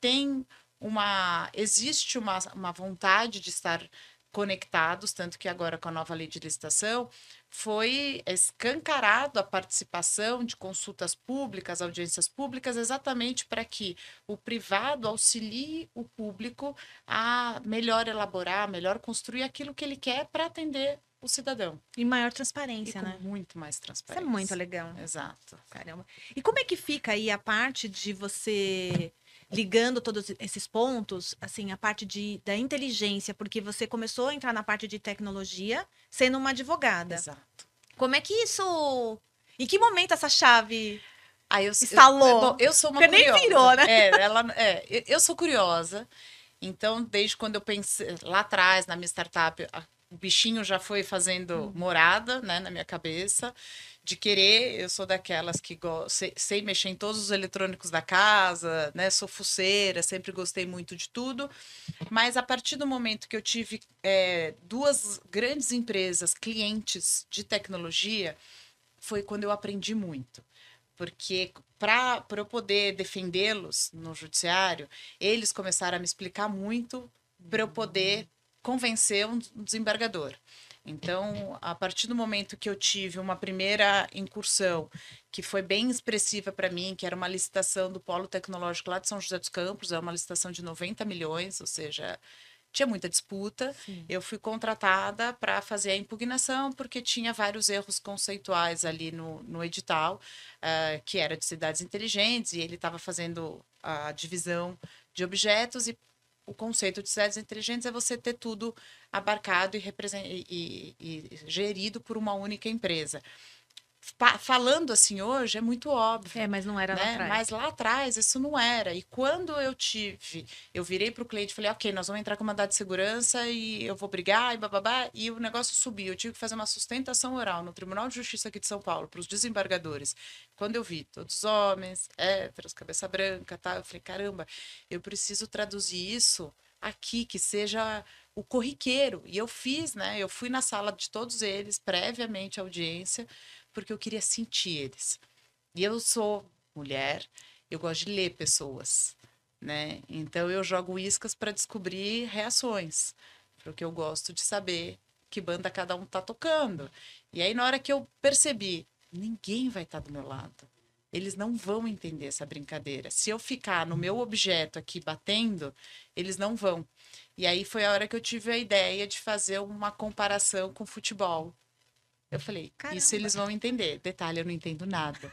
existe uma vontade de estar conectados, tanto que agora com a nova lei de licitação foi escancarado a participação de consultas públicas, audiências públicas, exatamente para que o privado auxilie o público a melhor elaborar, melhor construir aquilo que ele quer para atender o cidadão. E maior E transparência, com né? muito mais Isso é transparência. muito legal. Exato. Caramba. E como é que fica aí a parte de você ligando todos esses pontos, assim, a parte da inteligência, porque você começou a entrar na parte de tecnologia sendo uma advogada. Exato. Como é que isso... Em que momento essa chave Aí instalou? bom, eu sou uma Porque nem curiosa. virou, né? Eu sou curiosa. Então, desde quando eu pensei lá atrás na minha startup, o bichinho já foi fazendo morada, né, na minha cabeça, de querer. Eu sou daquelas que sei mexer em todos os eletrônicos da casa, né, sou fuceira, sempre gostei muito de tudo. Mas a partir do momento que eu tive duas grandes empresas, clientes de tecnologia, foi quando eu aprendi muito. Porque para eu poder defendê-los no judiciário, eles começaram a me explicar muito para eu poder convencer um desembargador. Então, a partir do momento que eu tive uma primeira incursão, que foi bem expressiva para mim, que era uma licitação do Polo Tecnológico lá de São José dos Campos, é uma licitação de 90 milhões, ou seja, tinha muita disputa. Sim. Eu fui contratada para fazer a impugnação, porque tinha vários erros conceituais ali no edital, que era de cidades inteligentes, e ele estava fazendo a divisão de objetos, e o conceito de cidades inteligentes é você ter tudo abarcado e gerido por uma única empresa. Falando assim hoje é muito óbvio. Mas não era lá atrás. Mas lá atrás isso não era. E quando eu virei para o cliente e falei, ok, nós vamos entrar com mandado de segurança e eu vou brigar e bababá, e o negócio subiu. Eu tive que fazer uma sustentação oral no Tribunal de Justiça aqui de São Paulo para os desembargadores. Quando eu vi todos homens, héteros, cabeça branca, tá, eu falei, caramba, eu preciso traduzir isso aqui, que seja o corriqueiro. E eu fiz, né? Eu fui na sala de todos eles, previamente à audiência, porque eu queria sentir eles. E eu sou mulher, eu gosto de ler pessoas, né? Então eu jogo iscas para descobrir reações, porque eu gosto de saber que banda cada um tá tocando. E aí na hora que eu percebi, ninguém vai estar do meu lado. Eles não vão entender essa brincadeira. Se eu ficar no meu objeto aqui batendo, eles não vão. E aí foi a hora que eu tive a ideia de fazer uma comparação com futebol. Eu falei, Caramba. isso eles vão entender. Detalhe, eu não entendo nada.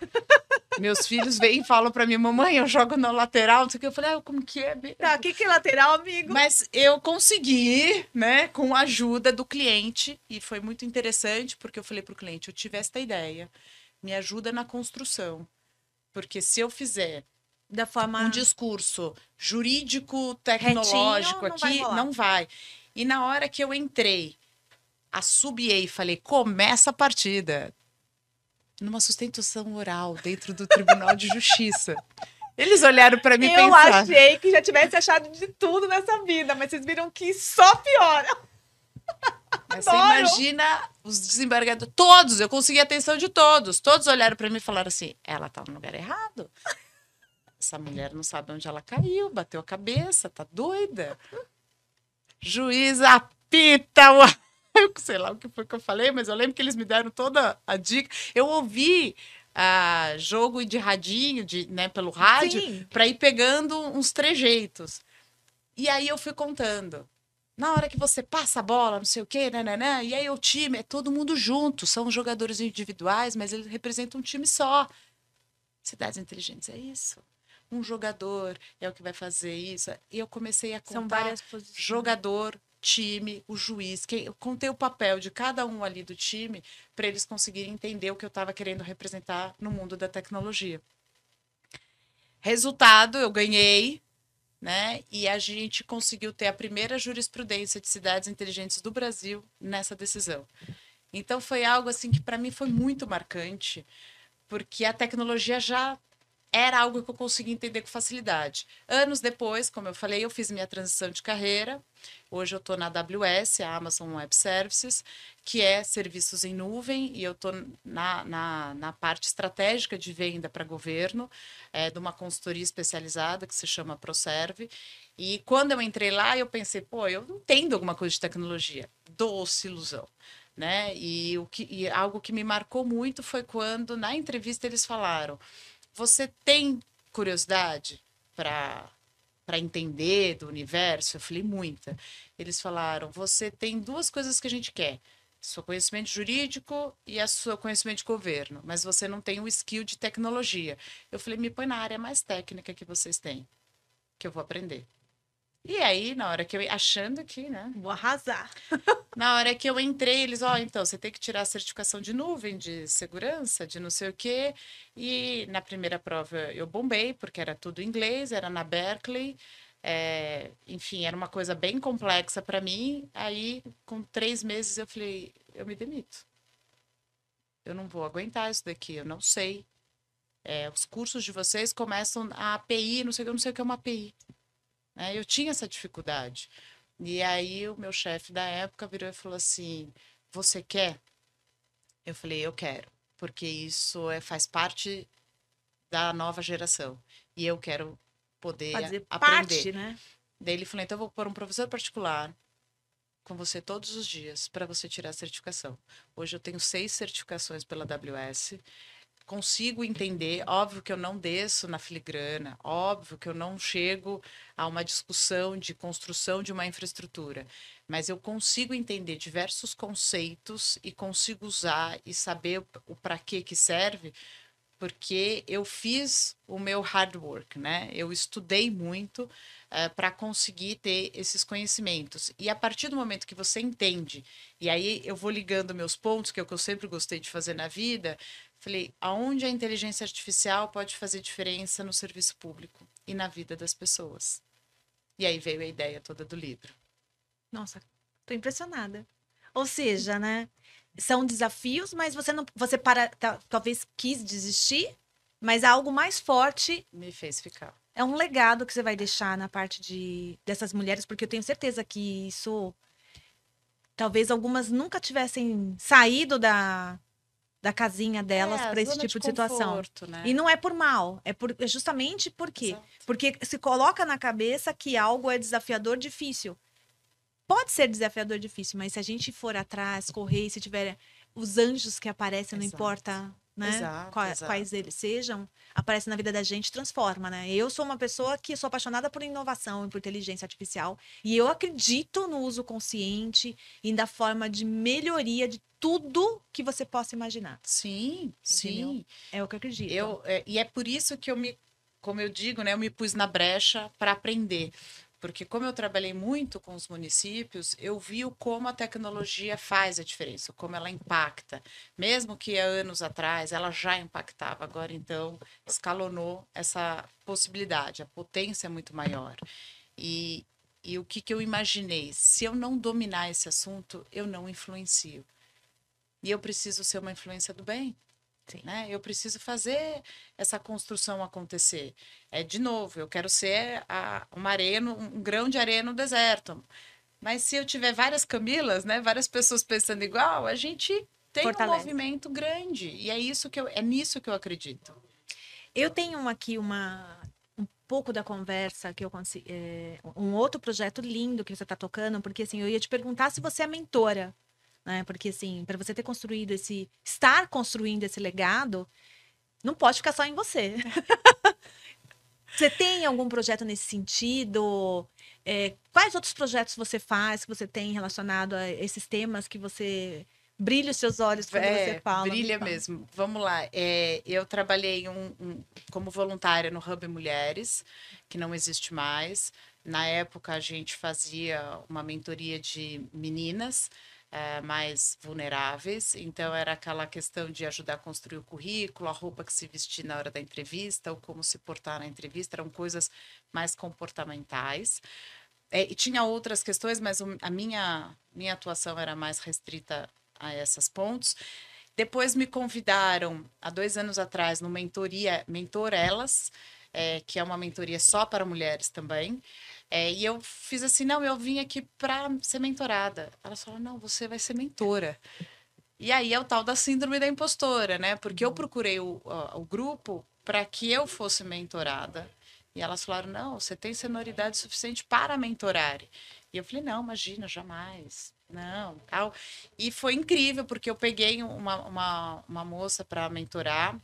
Meus filhos vêm e falam pra mim, mamãe, eu jogo na lateral, não sei o que. Eu falei, como que é? Tá, o que é lateral, amigo? Mas eu consegui, né, com a ajuda do cliente, e foi muito interessante, porque eu falei pro cliente, eu tive esta ideia, me ajuda na construção. Porque se eu fizer da forma um discurso jurídico, tecnológico retinho, aqui, não vai. E na hora que eu entrei, assobiei e falei, começa a partida. Numa sustentação oral dentro do Tribunal de Justiça. Eles olharam para mim e pensaram... Eu achei que já tivesse achado de tudo nessa vida, mas vocês viram que só piora. Você imagina os desembargadores, todos, eu consegui a atenção de todos. Todos olharam para mim e falaram assim, ela tá no lugar errado. Essa mulher não sabe onde ela caiu, bateu a cabeça, tá doida. Juiz apita o... Eu sei lá o que foi que eu falei, mas eu lembro que eles me deram toda a dica. Eu ouvi jogo de radinho, né, pelo rádio, para ir pegando uns trejeitos. E aí eu fui contando. Na hora que você passa a bola, não sei o quê, né, e aí o time é todo mundo junto. São jogadores individuais, mas eles representam um time só. Cidades inteligentes é isso. Um jogador é o que vai fazer isso. E eu comecei a contar. São várias posições. Jogador, time, o juiz, eu contei o papel de cada um ali do time para eles conseguirem entender o que eu estava querendo representar no mundo da tecnologia. Resultado, eu ganhei, né? E a gente conseguiu ter a primeira jurisprudência de cidades inteligentes do Brasil nessa decisão. Então foi algo assim que para mim foi muito marcante, porque a tecnologia já era algo que eu conseguia entender com facilidade. Anos depois, como eu falei, eu fiz minha transição de carreira. Hoje eu estou na AWS, a Amazon Web Services, que é serviços em nuvem, e eu estou na parte estratégica de venda para governo, de uma consultoria especializada que se chama ProServe. E quando eu entrei lá, eu pensei, pô, eu entendo alguma coisa de tecnologia. Doce ilusão. Né? E algo que me marcou muito foi quando, na entrevista, eles falaram: você tem curiosidade para entender do universo? Eu falei, muita. Eles falaram, você tem duas coisas que a gente quer. Seu conhecimento jurídico e a seu conhecimento de governo, mas você não tem o skill de tecnologia. Eu falei, me põe na área mais técnica que vocês têm, que eu vou aprender. E aí, na hora que eu... Achando que, né? Vou arrasar. Na hora que eu entrei, eles, ó, então, você tem que tirar a certificação de nuvem, de segurança, de não sei o quê. E na primeira prova eu bombei, porque era tudo em inglês, era na Berkeley. Enfim, era uma coisa bem complexa para mim. Aí, com 3 meses, eu falei, eu me demito. Eu não vou aguentar isso daqui, eu não sei. Os cursos de vocês começam a API, não sei, eu não sei o que é uma API. Né? Eu tinha essa dificuldade. E aí o meu chefe da época virou e falou assim, você quer? Eu falei, eu quero, porque isso faz parte da nova geração. E eu quero poder Fazer aprender. parte, né? Daí ele falou, então eu vou pôr um professor particular com você todos os dias para você tirar a certificação. Hoje eu tenho 6 certificações pela AWS. Consigo entender, óbvio que eu não desço na filigrana, óbvio que eu não chego a uma discussão de construção de uma infraestrutura, mas eu consigo entender diversos conceitos e consigo usar e saber o para que serve, porque eu fiz o meu hard work, né? Eu estudei muito para conseguir ter esses conhecimentos. E a partir do momento que você entende, e aí eu vou ligando meus pontos, que é o que eu sempre gostei de fazer na vida, falei, aonde a inteligência artificial pode fazer diferença no serviço público e na vida das pessoas? E aí veio a ideia toda do livro. Nossa, tô impressionada. Ou seja, né? São desafios, mas você não, você talvez quis desistir, mas algo mais forte Me fez ficar. é um legado que você vai deixar na parte dessas mulheres, porque eu tenho certeza que isso talvez algumas nunca tivessem saído da casinha delas A para esse zona de tipo de situação. conforto, E né? não é por mal, é justamente por quê? Exato. Porque se coloca na cabeça que algo é desafiador, difícil. Pode ser desafiador, difícil, mas se a gente for atrás, correr, se tiver os anjos que aparecem, não Exato. importa, né, Exato, quais exato. eles sejam, aparecem na vida da gente, transforma, né? Eu sou uma pessoa que sou apaixonada por inovação e por inteligência artificial, e eu acredito no uso consciente e da forma de melhoria de tudo que você possa imaginar. Sim, Entendeu? sim. É o que eu acredito. E é por isso que como eu digo, né, eu me pus na brecha para aprender. Porque como eu trabalhei muito com os municípios, eu vi como a tecnologia faz a diferença, como ela impacta. Mesmo que há anos atrás ela já impactava, agora então escalonou essa possibilidade, a potência é muito maior. E, e o que eu imaginei? Se eu não dominar esse assunto, eu não influencio. E eu preciso ser uma influência do bem. Sim. Né? Eu preciso fazer essa construção acontecer. De novo, eu quero ser uma areia, um grão de areia no deserto. Mas se eu tiver várias Camilas, né, várias pessoas pensando igual, a gente tem um Fortalece. movimento grande. E é isso é nisso que eu acredito. Eu tenho aqui um pouco da conversa que eu consigo, um outro projeto lindo que você está tocando, porque assim, eu ia te perguntar se você é mentora, né? Porque assim, para você ter construído estar construindo esse legado, não pode ficar só em você. Você tem algum projeto nesse sentido? Quais outros projetos você faz que você tem relacionado a esses temas que você brilha os seus olhos quando você fala? Me Brilha fala. mesmo. Vamos lá. Eu trabalhei como voluntária no Hub Mulheres, que não existe mais. Na época, a gente fazia uma mentoria de meninas mais vulneráveis. Então, era aquela questão de ajudar a construir o currículo, a roupa que se vestir na hora da entrevista, ou como se portar na entrevista. Eram coisas mais comportamentais. E tinha outras questões, mas a minha atuação era mais restrita a essas pontos. Depois me convidaram, há 2 anos atrás, no Mentor Elas, que é uma mentoria só para mulheres também. E eu fiz assim, não, eu vim aqui para ser mentorada. Elas falaram, não, você vai ser mentora. E aí é o tal da síndrome da impostora, né? Porque eu procurei o grupo para que eu fosse mentorada. E elas falaram, não, você tem senioridade suficiente para mentorar. E eu falei, não, imagina, jamais. Não, tal. E foi incrível, porque eu peguei uma moça para mentorar,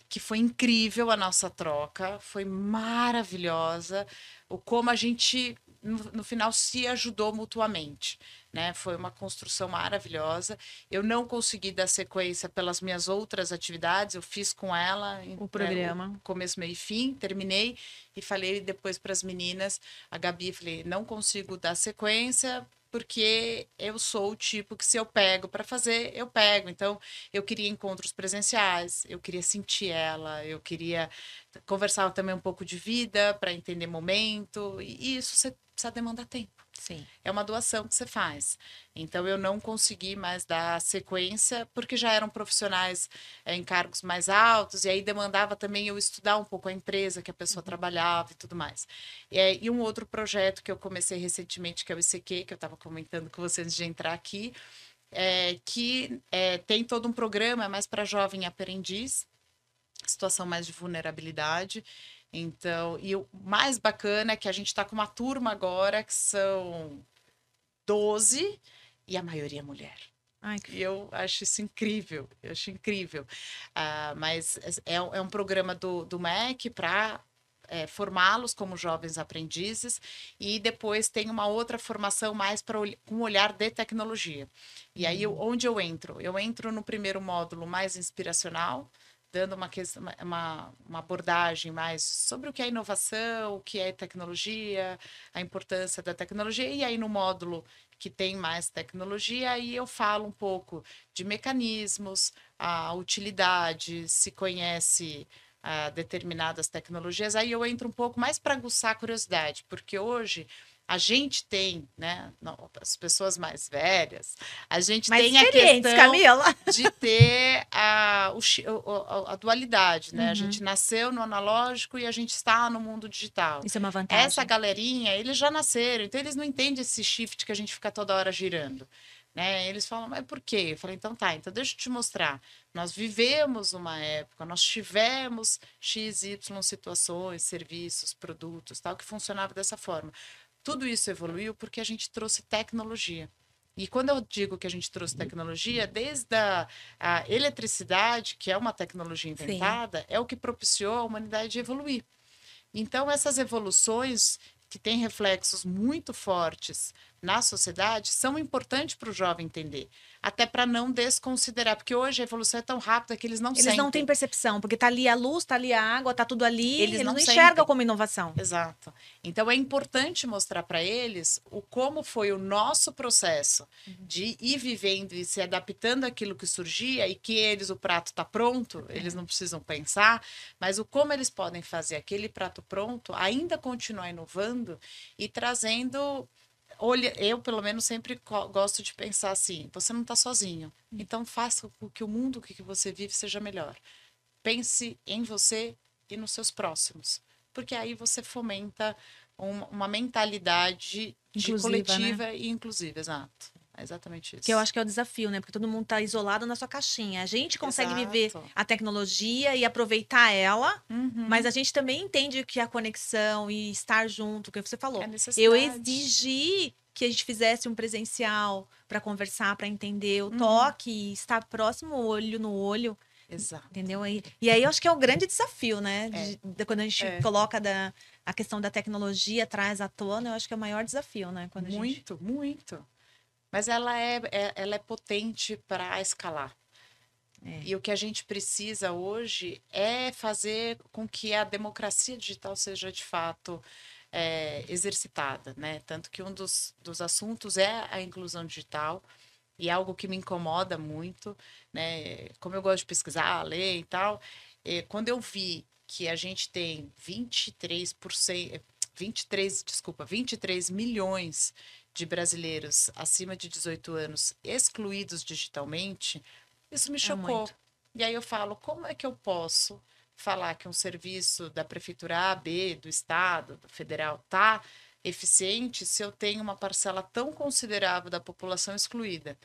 que foi incrível a nossa troca, foi maravilhosa, o como a gente no final se ajudou mutuamente, né? Foi uma construção maravilhosa. Eu não consegui dar sequência pelas minhas outras atividades, eu fiz com ela O programa. o começo, meio e fim, terminei e falei depois para as meninas, a Gabi, falei, não consigo dar sequência porque eu sou o tipo que se eu pego para fazer, eu pego. Então, eu queria encontros presenciais, eu queria sentir ela, eu queria conversar também um pouco de vida para entender momento, e isso você precisa demandar tempo. Sim. É uma doação que você faz. Então, eu não consegui mais dar sequência, porque já eram profissionais em cargos mais altos, e aí demandava também eu estudar um pouco a empresa que a pessoa trabalhava e tudo mais. E um outro projeto que eu comecei recentemente, que é o ICQ, que eu estava comentando com você antes de entrar aqui, tem todo um programa mais para jovem aprendiz, situação mais de vulnerabilidade. Então, e o mais bacana é que a gente está com uma turma agora que são 12 e a maioria é mulher. Ai, E eu acho isso incrível, eu acho incrível. Mas é um programa do MEC para formá-los como jovens aprendizes, e depois tem uma outra formação mais para um olhar de tecnologia. E aí, onde eu entro? Eu entro no primeiro módulo mais inspiracional, dando uma abordagem mais sobre o que é inovação, o que é tecnologia, a importância da tecnologia, e aí no módulo que tem mais tecnologia, aí eu falo um pouco de mecanismos, a utilidade, se conhece determinadas tecnologias, aí eu entro um pouco mais para aguçar a curiosidade, porque hoje a gente tem, né, as pessoas mais velhas, a gente mais tem a experientes, questão Camila. de ter a dualidade, né? A Uhum. gente nasceu no analógico e a gente está no mundo digital. Isso é uma Essa vantagem. galerinha, eles já nasceram, então eles não entendem esse shift que a gente fica toda hora girando. Né? Eles falam, mas por quê? Eu falei, então tá, então deixa eu te mostrar. Nós vivemos uma época, nós tivemos XY situações, serviços, produtos, tal, que funcionava dessa forma. Tudo isso evoluiu porque a gente trouxe tecnologia. E quando eu digo que a gente trouxe tecnologia, desde a eletricidade, que é uma tecnologia inventada, é o que propiciou a humanidade evoluir. Então, essas evoluções que têm reflexos muito fortes na sociedade são importantes para o jovem entender, até para não desconsiderar, porque hoje a evolução é tão rápida que eles não Eles não têm sentem. percepção, porque tá ali a luz, tá ali a água, tá tudo ali, Eles eles não não enxergam sentem. como inovação. Exato. Então é importante mostrar para eles como foi o nosso processo de ir vivendo e se adaptando àquilo que surgia, e que eles, o prato está pronto, eles não precisam pensar, mas o como eles podem fazer aquele prato pronto, ainda continuar inovando e trazendo. Olha, eu, pelo menos, sempre gosto de pensar assim: você não está sozinho, então faça com que o mundo que você vive seja melhor. Pense em você e nos seus próximos, porque aí você fomenta uma mentalidade de Inclusiva, né? coletiva e inclusiva, exato. É exatamente Que eu isso. acho que é o desafio, né? Porque todo mundo tá isolado na sua caixinha. A gente consegue viver Exato. a tecnologia e aproveitar ela, mas Uhum. a gente também entende que a conexão e estar junto, que você É falou. Eu necessidade. exigi que a gente fizesse um presencial para conversar, para entender o Uhum. toque, estar próximo, olho no olho. Exato. Entendeu? E aí eu acho que é o grande desafio, né? É, Quando a gente é. coloca a questão da tecnologia traz à tona, eu acho que é o maior desafio, né? Quando a gente. Muito, muito. Mas ela é potente para escalar. É. E o que a gente precisa hoje é fazer com que a democracia digital seja de fato exercitada, né? Tanto que um dos assuntos é a inclusão digital, e é algo que me incomoda muito, né? Como eu gosto de pesquisar, ler e tal, quando eu vi que a gente tem 23%, 23 milhões de brasileiros acima de 18 anos excluídos digitalmente, isso me chocou. muito. E aí eu falo, como é que eu posso falar que um serviço da prefeitura A, B, do estado, do federal, tá eficiente se eu tenho uma parcela tão considerável da população excluída?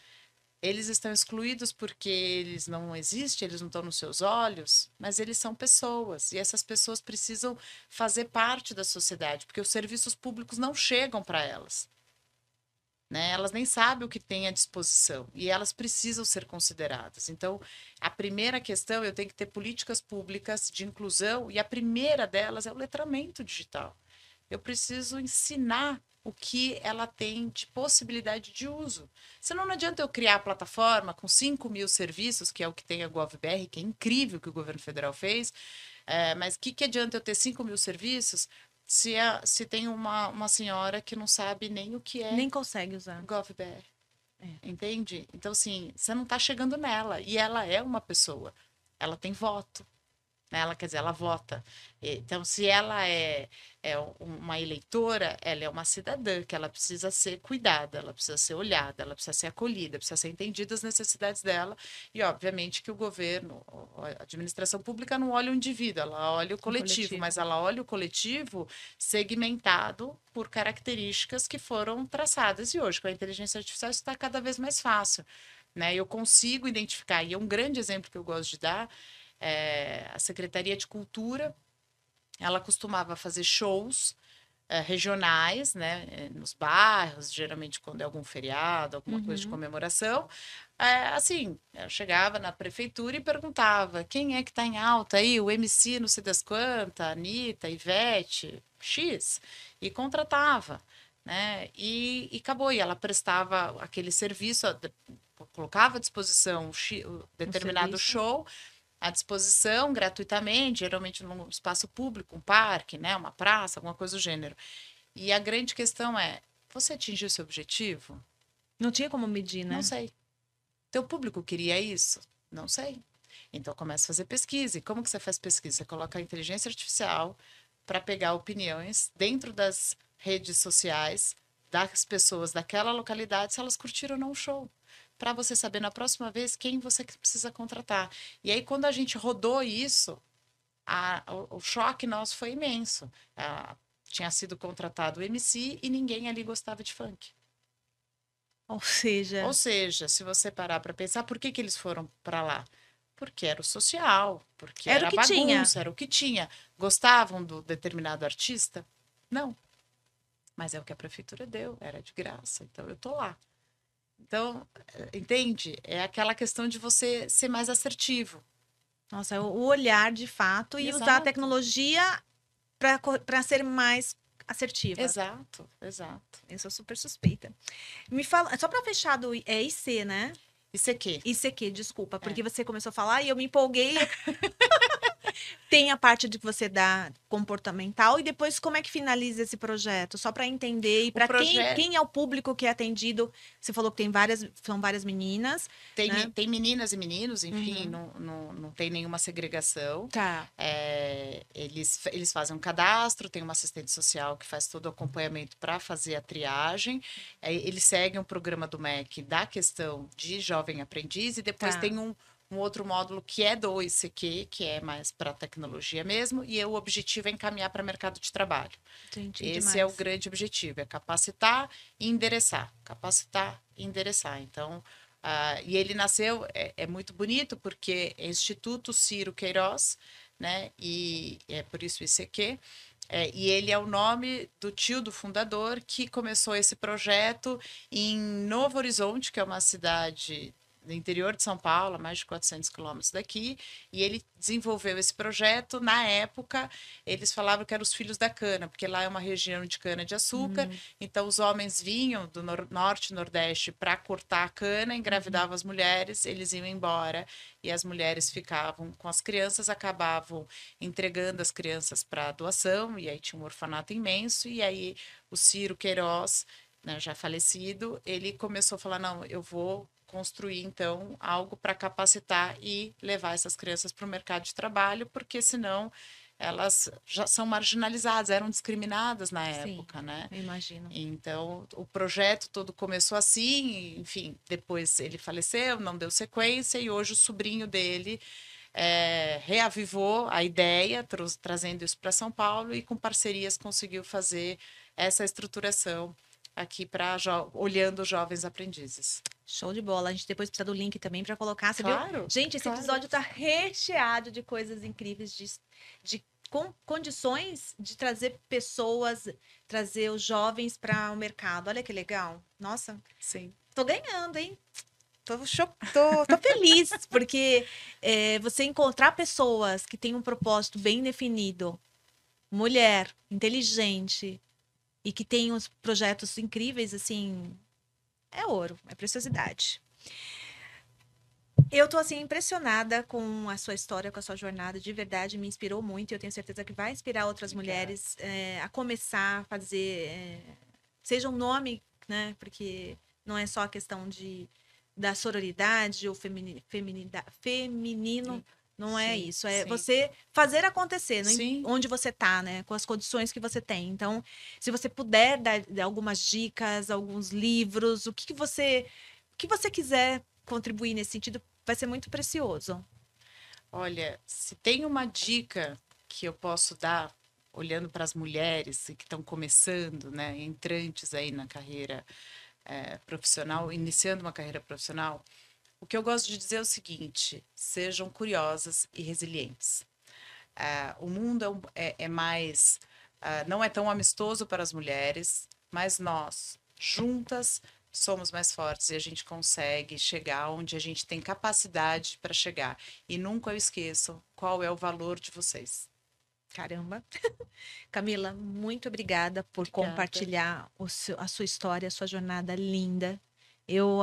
Eles estão excluídos porque eles não existem, eles não estão nos seus olhos, mas eles são pessoas e essas pessoas precisam fazer parte da sociedade, porque os serviços públicos não chegam para elas. Né? Elas nem sabem o que tem à disposição e elas precisam ser consideradas. Então, a primeira questão, eu tenho que ter políticas públicas de inclusão e a primeira delas é o letramento digital. Eu preciso ensinar o que ela tem de possibilidade de uso. Senão não adianta eu criar a plataforma com 5.000 serviços, que é o que tem a GovBR, que é incrível que o governo federal fez, mas o que adianta eu ter 5.000 serviços se tem uma senhora que não sabe nem o que é Nem consegue usar. GovBR. É. Entende? Então, assim, você não está chegando nela. E ela é uma pessoa. Ela tem voto. Né? Ela, quer dizer, ela vota. Então, se ela é uma eleitora, ela é uma cidadã, que ela precisa ser cuidada, ela precisa ser olhada, ela precisa ser acolhida, precisa ser entendida as necessidades dela. E, obviamente, que o governo, a administração pública não olha o indivíduo, ela olha o coletivo, mas ela olha o coletivo segmentado por características que foram traçadas. E hoje, com a inteligência artificial, isso está cada vez mais fácil. Né? Eu consigo identificar, e é um grande exemplo que eu gosto de dar, a Secretaria de Cultura, ela costumava fazer shows regionais, né, nos bairros, geralmente quando é algum feriado, alguma coisa de comemoração. Assim, eu chegava na prefeitura e perguntava quem é que está em alta aí, o MC não sei das quantas, Anitta, Ivete, X, e contratava. Né? E acabou, e ela prestava aquele serviço, colocava à disposição o determinado show, à disposição gratuitamente, geralmente num espaço público, um parque, né, uma praça, alguma coisa do gênero. E a grande questão é, você atingiu seu objetivo? Não tinha como medir, né? Não sei. Teu público queria isso? Não sei. Então começa a fazer pesquisa. E como que você faz pesquisa? Você coloca a inteligência artificial para pegar opiniões dentro das redes sociais das pessoas daquela localidade se elas curtiram ou não o show, para você saber na próxima vez quem você precisa contratar. E aí, quando a gente rodou isso, o choque nosso foi imenso. Tinha sido contratado o MC e ninguém ali gostava de funk. Ou seja, se você parar para pensar, por que eles foram para lá? Porque era o social, porque era o era que bagunça, tinha. era o que tinha. Gostavam do determinado artista? Não. Mas é o que a prefeitura deu, era de graça, então eu tô lá. Então, entende? É aquela questão de você ser mais assertivo. Nossa, o olhar de fato e usar a tecnologia para ser mais assertiva. Exato, exato. Eu sou super suspeita. Me fala, só para fechar do IC, né? ICQ. ICQ, desculpa, porque você começou a falar e eu me empolguei. Tem a parte de que você dá comportamental e depois como é que finaliza esse projeto? Só para entender e para quem é o público que é atendido. Você falou que são várias meninas. Tem meninas e meninos, enfim, não tem nenhuma segregação. Tá. Eles fazem um cadastro, tem uma assistente social que faz todo o acompanhamento para fazer a triagem. Eles seguem um programa do MEC da questão de jovem aprendiz e depois tem um outro módulo que é do ICQ, que é mais para tecnologia mesmo, e o objetivo é encaminhar para mercado de trabalho. Entendi Esse demais. é o grande objetivo, é capacitar e endereçar. Capacitar e endereçar. Então, e ele nasceu, é muito bonito, porque é Instituto Ciro Queiroz, né? E é por isso ICQ. E ele é o nome do tio do fundador que começou esse projeto em Novo Horizonte, que é uma cidade do interior de São Paulo, a mais de 400 quilômetros daqui, e ele desenvolveu esse projeto. Na época, eles falavam que eram os filhos da cana, porque lá é uma região de cana-de-açúcar, então os homens vinham do norte e nordeste para cortar a cana, engravidavam as mulheres, eles iam embora, e as mulheres ficavam com as crianças, acabavam entregando as crianças para doação, e aí tinha um orfanato imenso, e aí o Ciro Queiroz, né, já falecido, ele começou a falar, não, eu vou construir, então, algo para capacitar e levar essas crianças para o mercado de trabalho, porque senão elas já são marginalizadas, eram discriminadas na Sim, época, né? eu imagino. Então, o projeto todo começou assim, enfim, depois ele faleceu, não deu sequência, e hoje o sobrinho dele reavivou a ideia, trazendo isso para São Paulo, e com parcerias conseguiu fazer essa estruturação aqui para olhando os jovens aprendizes. Show de bola. A gente depois precisa do link também para colocar, você viu? Claro, Gente, esse claro. episódio tá recheado de coisas incríveis, de condições de trazer pessoas, trazer os jovens para o mercado. Olha que legal. Nossa, Sim. tô ganhando, hein? Tô feliz, porque você encontrar pessoas que têm um propósito bem definido, mulher, inteligente, e que tem uns projetos incríveis, assim, é ouro, é preciosidade. Eu tô, assim, impressionada com a sua história, com a sua jornada, de verdade, me inspirou muito, e eu tenho certeza que vai inspirar outras mulheres a começar a fazer, seja um nome, né, porque não é só a questão da sororidade ou feminino, não é Sim, isso, é sim. você fazer acontecer, Sim. onde você tá, né, com as condições que você tem. Então, se você puder dar algumas dicas, alguns livros, o que você quiser contribuir nesse sentido, vai ser muito precioso. Olha, se tem uma dica que eu posso dar, olhando para as mulheres que estão começando, né, entrantes aí na carreira profissional, iniciando uma carreira profissional, o que eu gosto de dizer é o seguinte: sejam curiosas e resilientes. O mundo é mais, não é tão amistoso para as mulheres, mas nós, juntas, somos mais fortes e a gente consegue chegar onde a gente tem capacidade para chegar. E nunca eu esqueço qual é o valor de vocês. Caramba. Camila, muito obrigada por Obrigada. compartilhar a sua história, a sua jornada linda.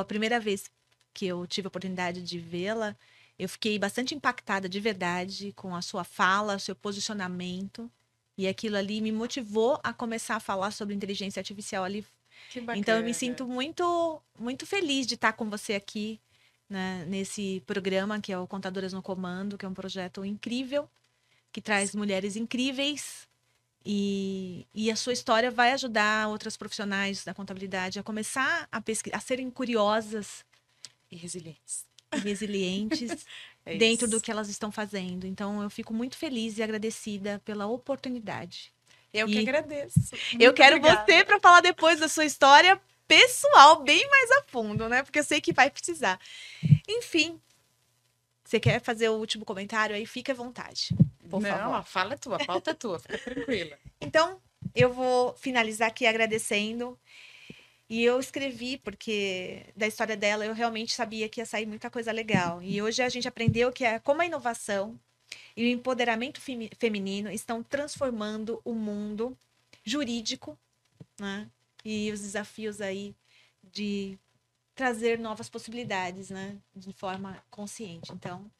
A primeira vez que eu tive a oportunidade de vê-la, eu fiquei bastante impactada de verdade com a sua fala, o seu posicionamento. E aquilo ali me motivou a começar a falar sobre inteligência artificial ali. Que bacana. Então, eu me sinto muito, muito feliz de estar com você aqui, né, nesse programa que é o Contadoras no Comando, que é um projeto incrível, que traz mulheres incríveis. E a sua história vai ajudar outras profissionais da contabilidade a começar a serem curiosas e resilientes. E resilientes dentro do que elas estão fazendo. Então, eu fico muito feliz e agradecida pela oportunidade. Eu que agradeço. Eu quero você para falar depois da sua história pessoal, bem mais a fundo, né? Porque eu sei que vai precisar. Enfim, você quer fazer o último comentário aí? Fique à vontade. Por favor. A fala é tua, a pauta é tua, fica tranquila. Então, eu vou finalizar aqui agradecendo. E eu escrevi porque da história dela eu realmente sabia que ia sair muita coisa legal. E hoje a gente aprendeu que como a inovação e o empoderamento feminino estão transformando o mundo jurídico, né? E os desafios aí de trazer novas possibilidades, né? De forma consciente. Então,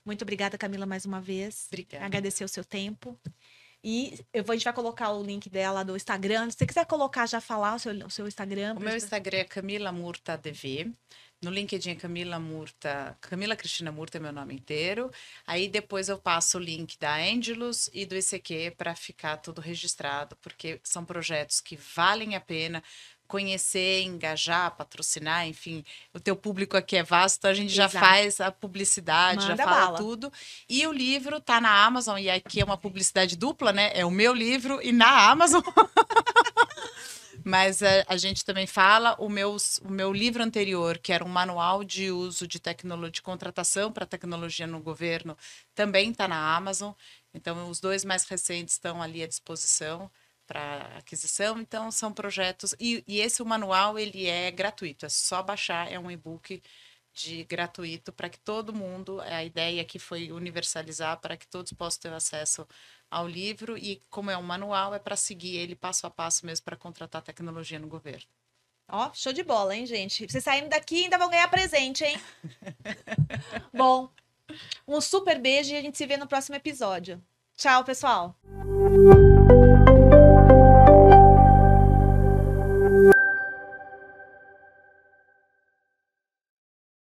muito obrigada, Camila, mais uma vez. Obrigada. Agradecer o seu tempo. E a gente vai colocar o link dela do Instagram. Se você quiser colocar, já falar o seu Instagram. O meu Instagram é Camila Murta ADV. No LinkedIn é Camila Murta, Camila Cristina Murta é meu nome inteiro. Aí depois eu passo o link da Angelus e do ICQ para ficar tudo registrado, porque são projetos que valem a pena conhecer, engajar, patrocinar, enfim, o teu público aqui é vasto, a gente já faz a publicidade, já fala tudo. E o livro tá na Amazon, e aqui é uma publicidade dupla, né? É o meu livro e na Amazon. Mas a gente também fala, o meu livro anterior, que era um manual de uso de tecnologia, de contratação para tecnologia no governo, também está na Amazon. Então, os dois mais recentes estão ali à disposição para aquisição. Então, são projetos. E esse o manual, ele é gratuito, é só baixar, é um e-book gratuito para que todo mundo, a ideia aqui foi universalizar para que todos possam ter acesso ao livro, e como é um manual, é para seguir ele passo a passo mesmo para contratar tecnologia no governo. Ó, show de bola, hein, gente? Vocês saindo daqui ainda vão ganhar presente, hein? Bom, um super beijo e a gente se vê no próximo episódio. Tchau, pessoal!